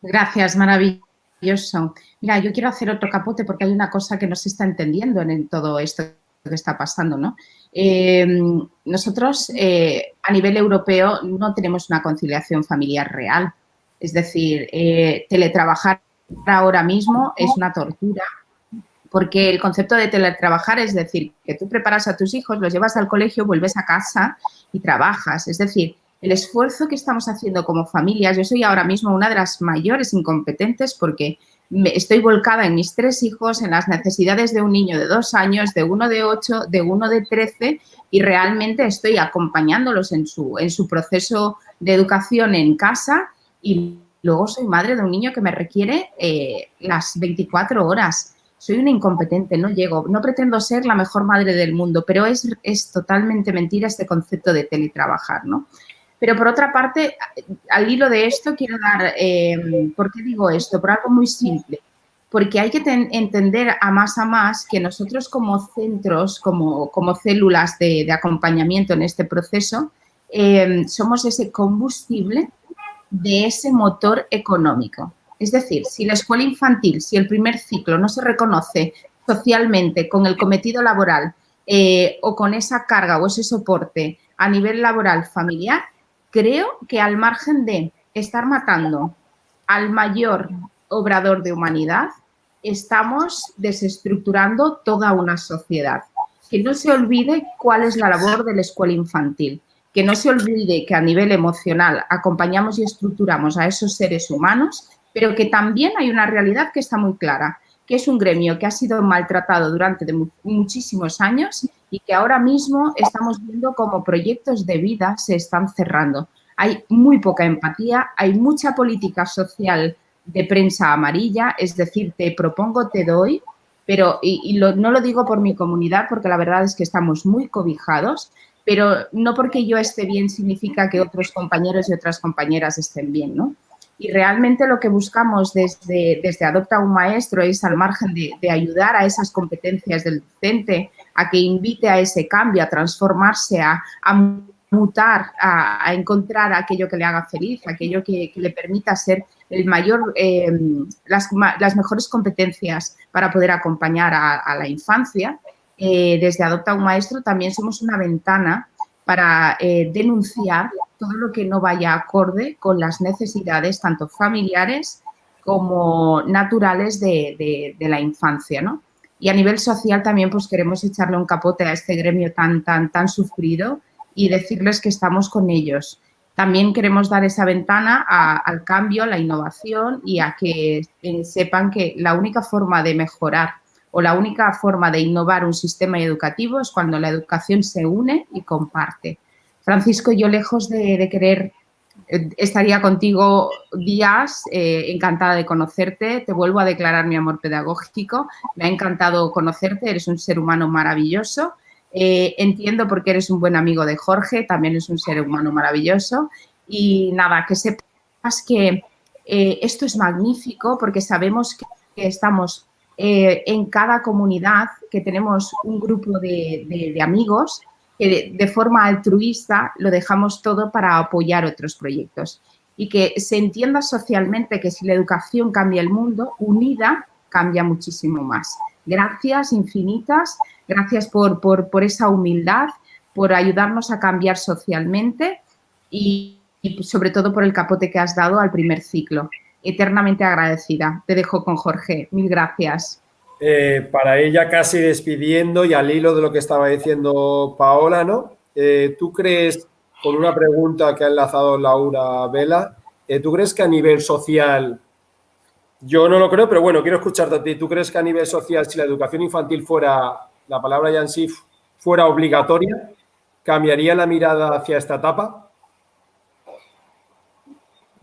Gracias, maravilloso. Mira, yo quiero hacer otro capote porque hay una cosa que no se está entendiendo en todo esto que está pasando, ¿no? Nosotros, a nivel europeo, no tenemos una conciliación familiar real. Es decir, teletrabajar ahora mismo es una tortura. Porque el concepto de teletrabajar es decir, que tú preparas a tus hijos, los llevas al colegio, vuelves a casa y trabajas. Es decir, el esfuerzo que estamos haciendo como familias, yo soy ahora mismo una de las mayores incompetentes porque estoy volcada en mis 3 hijos, en las necesidades de un niño de 2 años, de uno de 8, de uno de 13 y realmente estoy acompañándolos en su proceso de educación en casa y luego soy madre de un niño que me requiere las 24 horas. Soy una incompetente, no llego, no pretendo ser la mejor madre del mundo, pero es totalmente mentira este concepto de teletrabajar, ¿no? Pero por otra parte, al hilo de esto quiero dar, ¿por qué digo esto? Por algo muy simple, porque hay que entender a más que nosotros como centros, como células de acompañamiento en este proceso, somos ese combustible de ese motor económico. Es decir, si la escuela infantil, si el primer ciclo no se reconoce socialmente con el cometido laboral o con esa carga o ese soporte a nivel laboral familiar, creo que al margen de estar matando al mayor obrador de humanidad, estamos desestructurando toda una sociedad. Que no se olvide cuál es la labor de la escuela infantil. Que no se olvide que a nivel emocional acompañamos y estructuramos a esos seres humanos, pero que también hay una realidad que está muy clara, que es un gremio que ha sido maltratado durante muchísimos años y que ahora mismo estamos viendo como proyectos de vida se están cerrando. Hay muy poca empatía, hay mucha política social de prensa amarilla, es decir, te propongo, te doy, pero no lo digo por mi comunidad porque la verdad es que estamos muy cobijados, pero no porque yo esté bien significa que otros compañeros y otras compañeras estén bien, ¿no? Y realmente lo que buscamos desde Adopta un Maestro es, al margen de ayudar a esas competencias del docente, a que invite a ese cambio, a transformarse, a mutar, a encontrar aquello que le haga feliz, aquello que le permita ser el mayor, las mejores competencias para poder acompañar a la infancia. Desde Adopta un Maestro también somos una ventana para denunciar todo lo que no vaya acorde con las necesidades tanto familiares como naturales de la infancia, ¿no? Y a nivel social también pues queremos echarle un capote a este gremio tan sufrido y decirles que estamos con ellos. También queremos dar esa ventana al cambio, a la innovación y a que sepan que la única forma de mejorar o la única forma de innovar un sistema educativo es cuando la educación se une y comparte. Francisco, yo lejos de querer estaría contigo días, encantada de conocerte, te vuelvo a declarar mi amor pedagógico, me ha encantado conocerte, eres un ser humano maravilloso, entiendo por qué eres un buen amigo de Jorge, también es un ser humano maravilloso y nada, que sepas que esto es magnífico porque sabemos que estamos en cada comunidad, que tenemos un grupo de amigos que de forma altruista lo dejamos todo para apoyar otros proyectos y que se entienda socialmente que si la educación cambia el mundo, unida cambia muchísimo más. Gracias infinitas, gracias por esa humildad, por ayudarnos a cambiar socialmente y sobre todo por el capote que has dado al primer ciclo. Eternamente agradecida. Te dejo con Jorge. Mil gracias. Para ella casi despidiendo y al hilo de lo que estaba diciendo Paola, ¿no? ¿Tú crees, con una pregunta que ha enlazado Laura Vela, ¿tú crees que a nivel social, yo no lo creo, pero bueno, quiero escucharte a ti, ¿tú crees que a nivel social, si la educación infantil fuera, la palabra ya en sí, fuera obligatoria, cambiaría la mirada hacia esta etapa?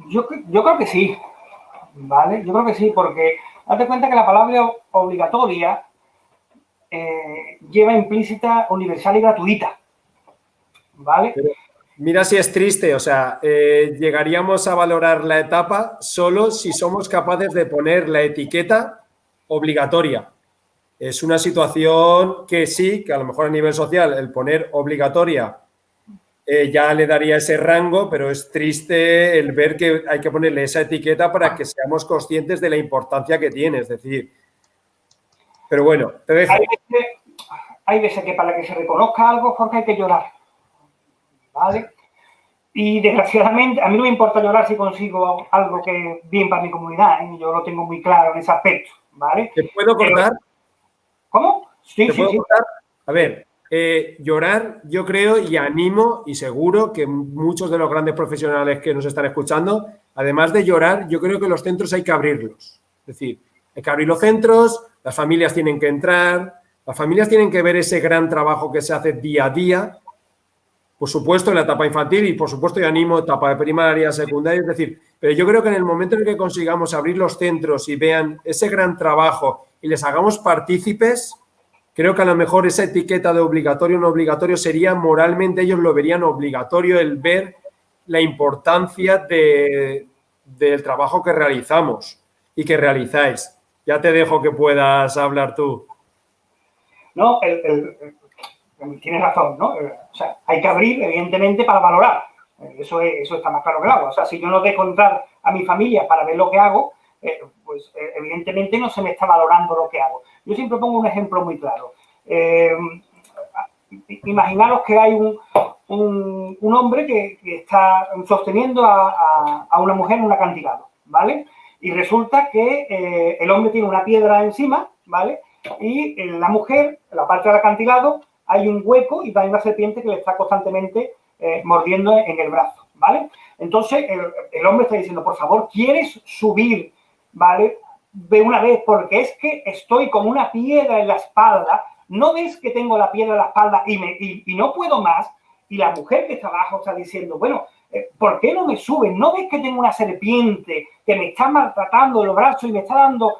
Yo creo que sí, ¿vale? Yo creo que sí, porque date cuenta que la palabra obligatoria lleva implícita universal y gratuita, ¿vale? Pero mira si es triste, o sea, llegaríamos a valorar la etapa solo si somos capaces de poner la etiqueta obligatoria. Es una situación que sí, que a lo mejor a nivel social el poner obligatoria ya le daría ese rango, pero es triste el ver que hay que ponerle esa etiqueta para que seamos conscientes de la importancia que tiene, es decir. Pero bueno, te dejo. Hay veces que para que se reconozca algo, Jorge, hay que llorar, ¿vale? Y desgraciadamente, a mí no me importa llorar si consigo algo que es bien para mi comunidad, ¿eh? Yo lo tengo muy claro en ese aspecto, ¿vale? ¿Te puedo cortar? ¿Cómo? Sí, ¿Te sí, puedo sí. cortar? A ver, llorar, yo creo y animo y seguro que muchos de los grandes profesionales que nos están escuchando, además de llorar, yo creo que los centros hay que abrirlos. Es decir, hay que abrir los centros, las familias tienen que entrar, las familias tienen que ver ese gran trabajo que se hace día a día, por supuesto en la etapa infantil y por supuesto yo animo etapa de primaria, secundaria, es decir, pero yo creo que en el momento en el que consigamos abrir los centros y vean ese gran trabajo y les hagamos partícipes, creo que a lo mejor esa etiqueta de obligatorio o no obligatorio sería moralmente, ellos lo verían obligatorio el ver la importancia del trabajo que realizamos y que realizáis. Ya te dejo que puedas hablar tú. No, tienes razón, ¿no? O sea, hay que abrir, evidentemente, para valorar. Eso está más claro que el agua. O sea, si yo no dejo entrar a mi familia para ver lo que hago, pues evidentemente no se me está valorando lo que hago. Yo siempre pongo un ejemplo muy claro. Imaginaros que hay un hombre que está sosteniendo a una mujer en un acantilado, ¿vale? Y resulta que el hombre tiene una piedra encima, ¿vale? Y en la mujer, en la parte del acantilado, hay un hueco y hay una serpiente que le está constantemente mordiendo en el brazo, ¿vale? Entonces, el hombre está diciendo, por favor, ¿quieres subir, ¿vale? De una vez, porque es que estoy con una piedra en la espalda, ¿no ves que tengo la piedra en la espalda y no puedo más? Y la mujer que está abajo está diciendo, bueno, ¿por qué no me suben? ¿No ves que tengo una serpiente que me está maltratando los brazos y me está dando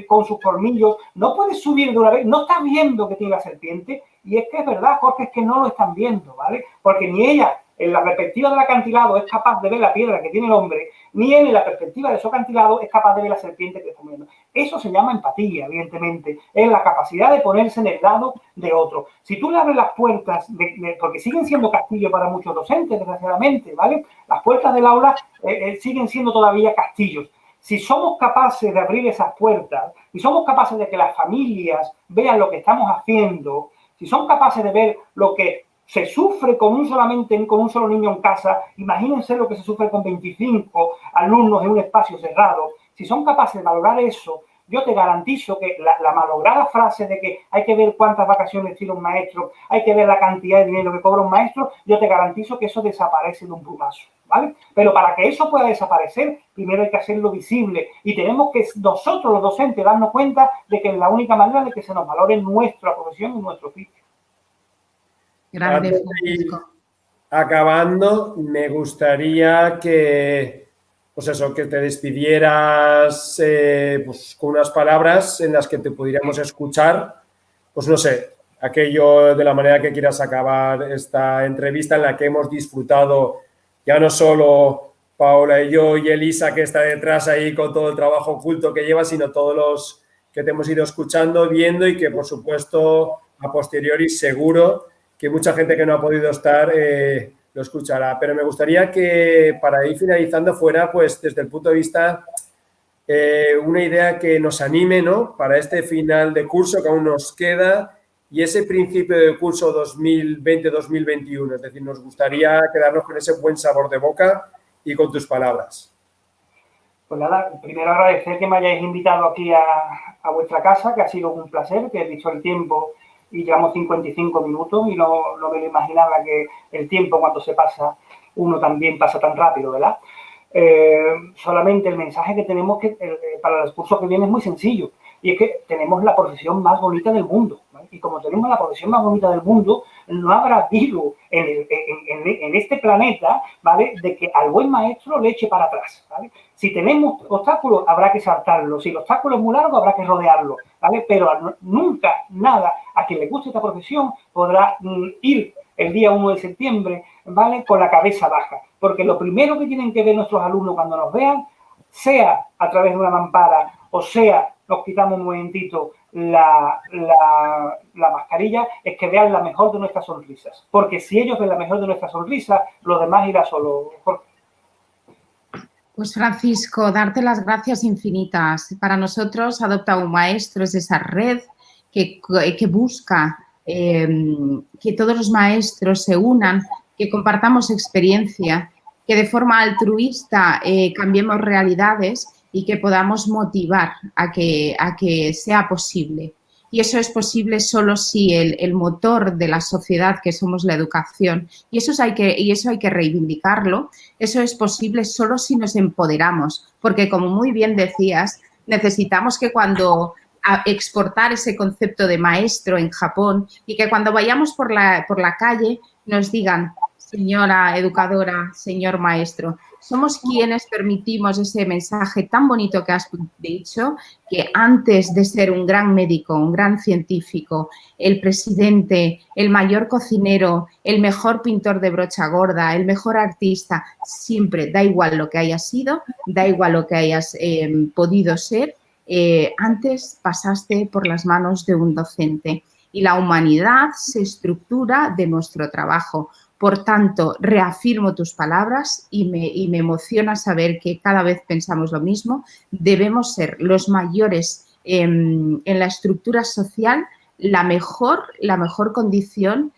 con sus colmillos? ¿No puedes subir de una vez? ¿No estás viendo que tiene la serpiente? Y es que es verdad, Jorge, es que no lo están viendo, ¿vale? Porque ni ella, en la perspectiva del acantilado, es capaz de ver la piedra que tiene el hombre, ni él, en la perspectiva de su acantilado, es capaz de ver la serpiente que está viendo. Eso se llama empatía, evidentemente. Es la capacidad de ponerse en el lado de otro. Si tú le abres las puertas, porque siguen siendo castillo para muchos docentes, desgraciadamente, ¿vale? Las puertas del aula siguen siendo todavía castillos. Si somos capaces de abrir esas puertas y somos capaces de que las familias vean lo que estamos haciendo, si son capaces de ver lo que se sufre con un solo niño en casa, imagínense lo que se sufre con 25 alumnos en un espacio cerrado. Si son capaces de valorar eso, yo te garantizo que la malograda frase de que hay que ver cuántas vacaciones tiene un maestro, hay que ver la cantidad de dinero que cobra un maestro, yo te garantizo que eso desaparece de un plumazo, ¿vale? Pero para que eso pueda desaparecer, primero hay que hacerlo visible y tenemos que nosotros los docentes darnos cuenta de que es la única manera de que se nos valore nuestra profesión y nuestro oficio. Grande, Francisco. acabando, me gustaría que, pues eso, que te despidieras pues con unas palabras en las que te pudiéramos escuchar, pues no sé, aquello de la manera que quieras acabar esta entrevista en la que hemos disfrutado ya no solo Paola y yo y Elisa, que está detrás ahí con todo el trabajo oculto que lleva, sino todos los que te hemos ido escuchando, viendo y que, por supuesto, a posteriori seguro que mucha gente que no ha podido estar lo escuchará. Pero me gustaría que, para ir finalizando, fuera, pues, desde el punto de vista, una idea que nos anime, ¿no?, para este final de curso que aún nos queda y ese principio de curso 2020-2021. Es decir, nos gustaría quedarnos con ese buen sabor de boca y con tus palabras. Pues nada, primero agradecer que me hayáis invitado aquí a vuestra casa, que ha sido un placer, que he visto el tiempo y llevamos 55 minutos y no me lo imaginaba que el tiempo cuando se pasa, uno también pasa tan rápido, ¿verdad? Solamente el mensaje que tenemos para el curso que viene es muy sencillo y es que tenemos la profesión más bonita del mundo, ¿vale? Y como tenemos la profesión más bonita del mundo, no habrá virus en este planeta, ¿vale?, de que al buen maestro le eche para atrás, ¿vale? Si tenemos obstáculos, habrá que saltarlos. Si el obstáculo es muy largo, habrá que rodearlo, ¿vale? Pero nunca, nada, a quien le guste esta profesión podrá ir el día 1 de septiembre, ¿vale?, con la cabeza baja. Porque lo primero que tienen que ver nuestros alumnos cuando nos vean, sea a través de una mampara o sea nos quitamos un momentito la mascarilla, es que vean la mejor de nuestras sonrisas. Porque si ellos ven la mejor de nuestras sonrisas, lo demás irá solo. Pues Francisco, darte las gracias infinitas. Para nosotros, Adopta un Maestro es esa red que busca que todos los maestros se unan, que compartamos experiencia, que de forma altruista cambiemos realidades y que podamos motivar a que sea posible. Y eso es posible solo si el motor de la sociedad, que somos la educación, y eso hay que reivindicarlo, eso es posible solo si nos empoderamos, porque como muy bien decías, necesitamos que cuando exportar ese concepto de maestro en Japón y que cuando vayamos por la calle nos digan, señora educadora, señor maestro, somos quienes permitimos ese mensaje tan bonito que has dicho, que antes de ser un gran médico, un gran científico, el presidente, el mayor cocinero, el mejor pintor de brocha gorda, el mejor artista, siempre, da igual lo que hayas sido, da igual lo que hayas podido ser, antes pasaste por las manos de un docente y la humanidad se estructura de nuestro trabajo. Por tanto, reafirmo tus palabras y me emociona saber que cada vez pensamos lo mismo. Debemos ser los mayores en la estructura social, la mejor condición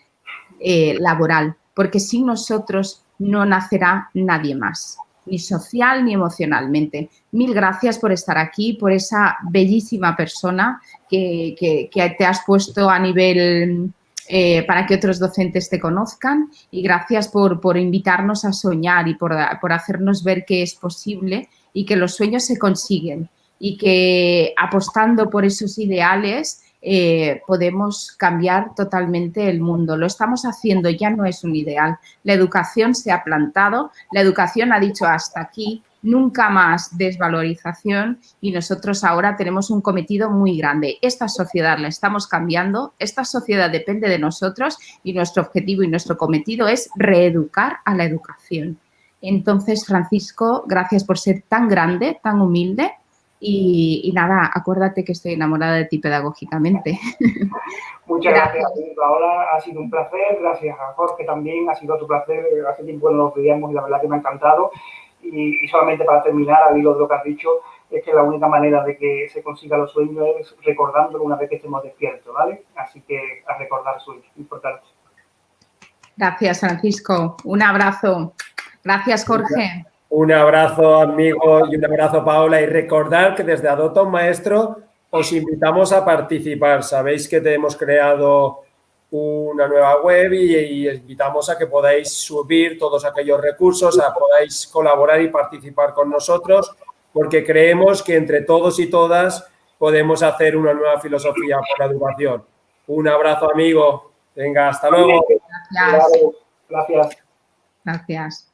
laboral, porque sin nosotros no nacerá nadie más, ni social ni emocionalmente. Mil gracias por estar aquí, por esa bellísima persona que te has puesto a nivel para que otros docentes te conozcan, y gracias por invitarnos a soñar y por hacernos ver que es posible y que los sueños se consiguen y que apostando por esos ideales podemos cambiar totalmente el mundo. Lo estamos haciendo, ya no es un ideal. La educación se ha plantado, la educación ha dicho hasta aquí, nunca más desvalorización, y nosotros ahora tenemos un cometido muy grande. Esta sociedad la estamos cambiando, esta sociedad depende de nosotros y nuestro objetivo y nuestro cometido es reeducar a la educación. Entonces, Francisco, gracias por ser tan grande, tan humilde. Y nada, acuérdate que estoy enamorada de ti pedagógicamente. Muchas gracias, Paola. Ha sido un placer. Gracias a Jorge también. Ha sido tu placer. Hace tiempo que no nos veíamos y la verdad que me ha encantado. Y solamente para terminar, al hilo de lo que has dicho, es que la única manera de que se consiga los sueños es recordándolo una vez que estemos despiertos, ¿vale? Así que a recordar sueños, importante. Gracias, Francisco. Un abrazo. Gracias, Jorge. Un abrazo, amigo, y un abrazo, Paola. Y recordar que desde Adopta un Maestro os invitamos a participar. Sabéis que te hemos creado una nueva web y invitamos a que podáis subir todos aquellos recursos, a podáis colaborar y participar con nosotros, porque creemos que entre todos y todas podemos hacer una nueva filosofía por la educación. Un abrazo, amigo. Venga, hasta luego. Gracias. Gracias. Gracias.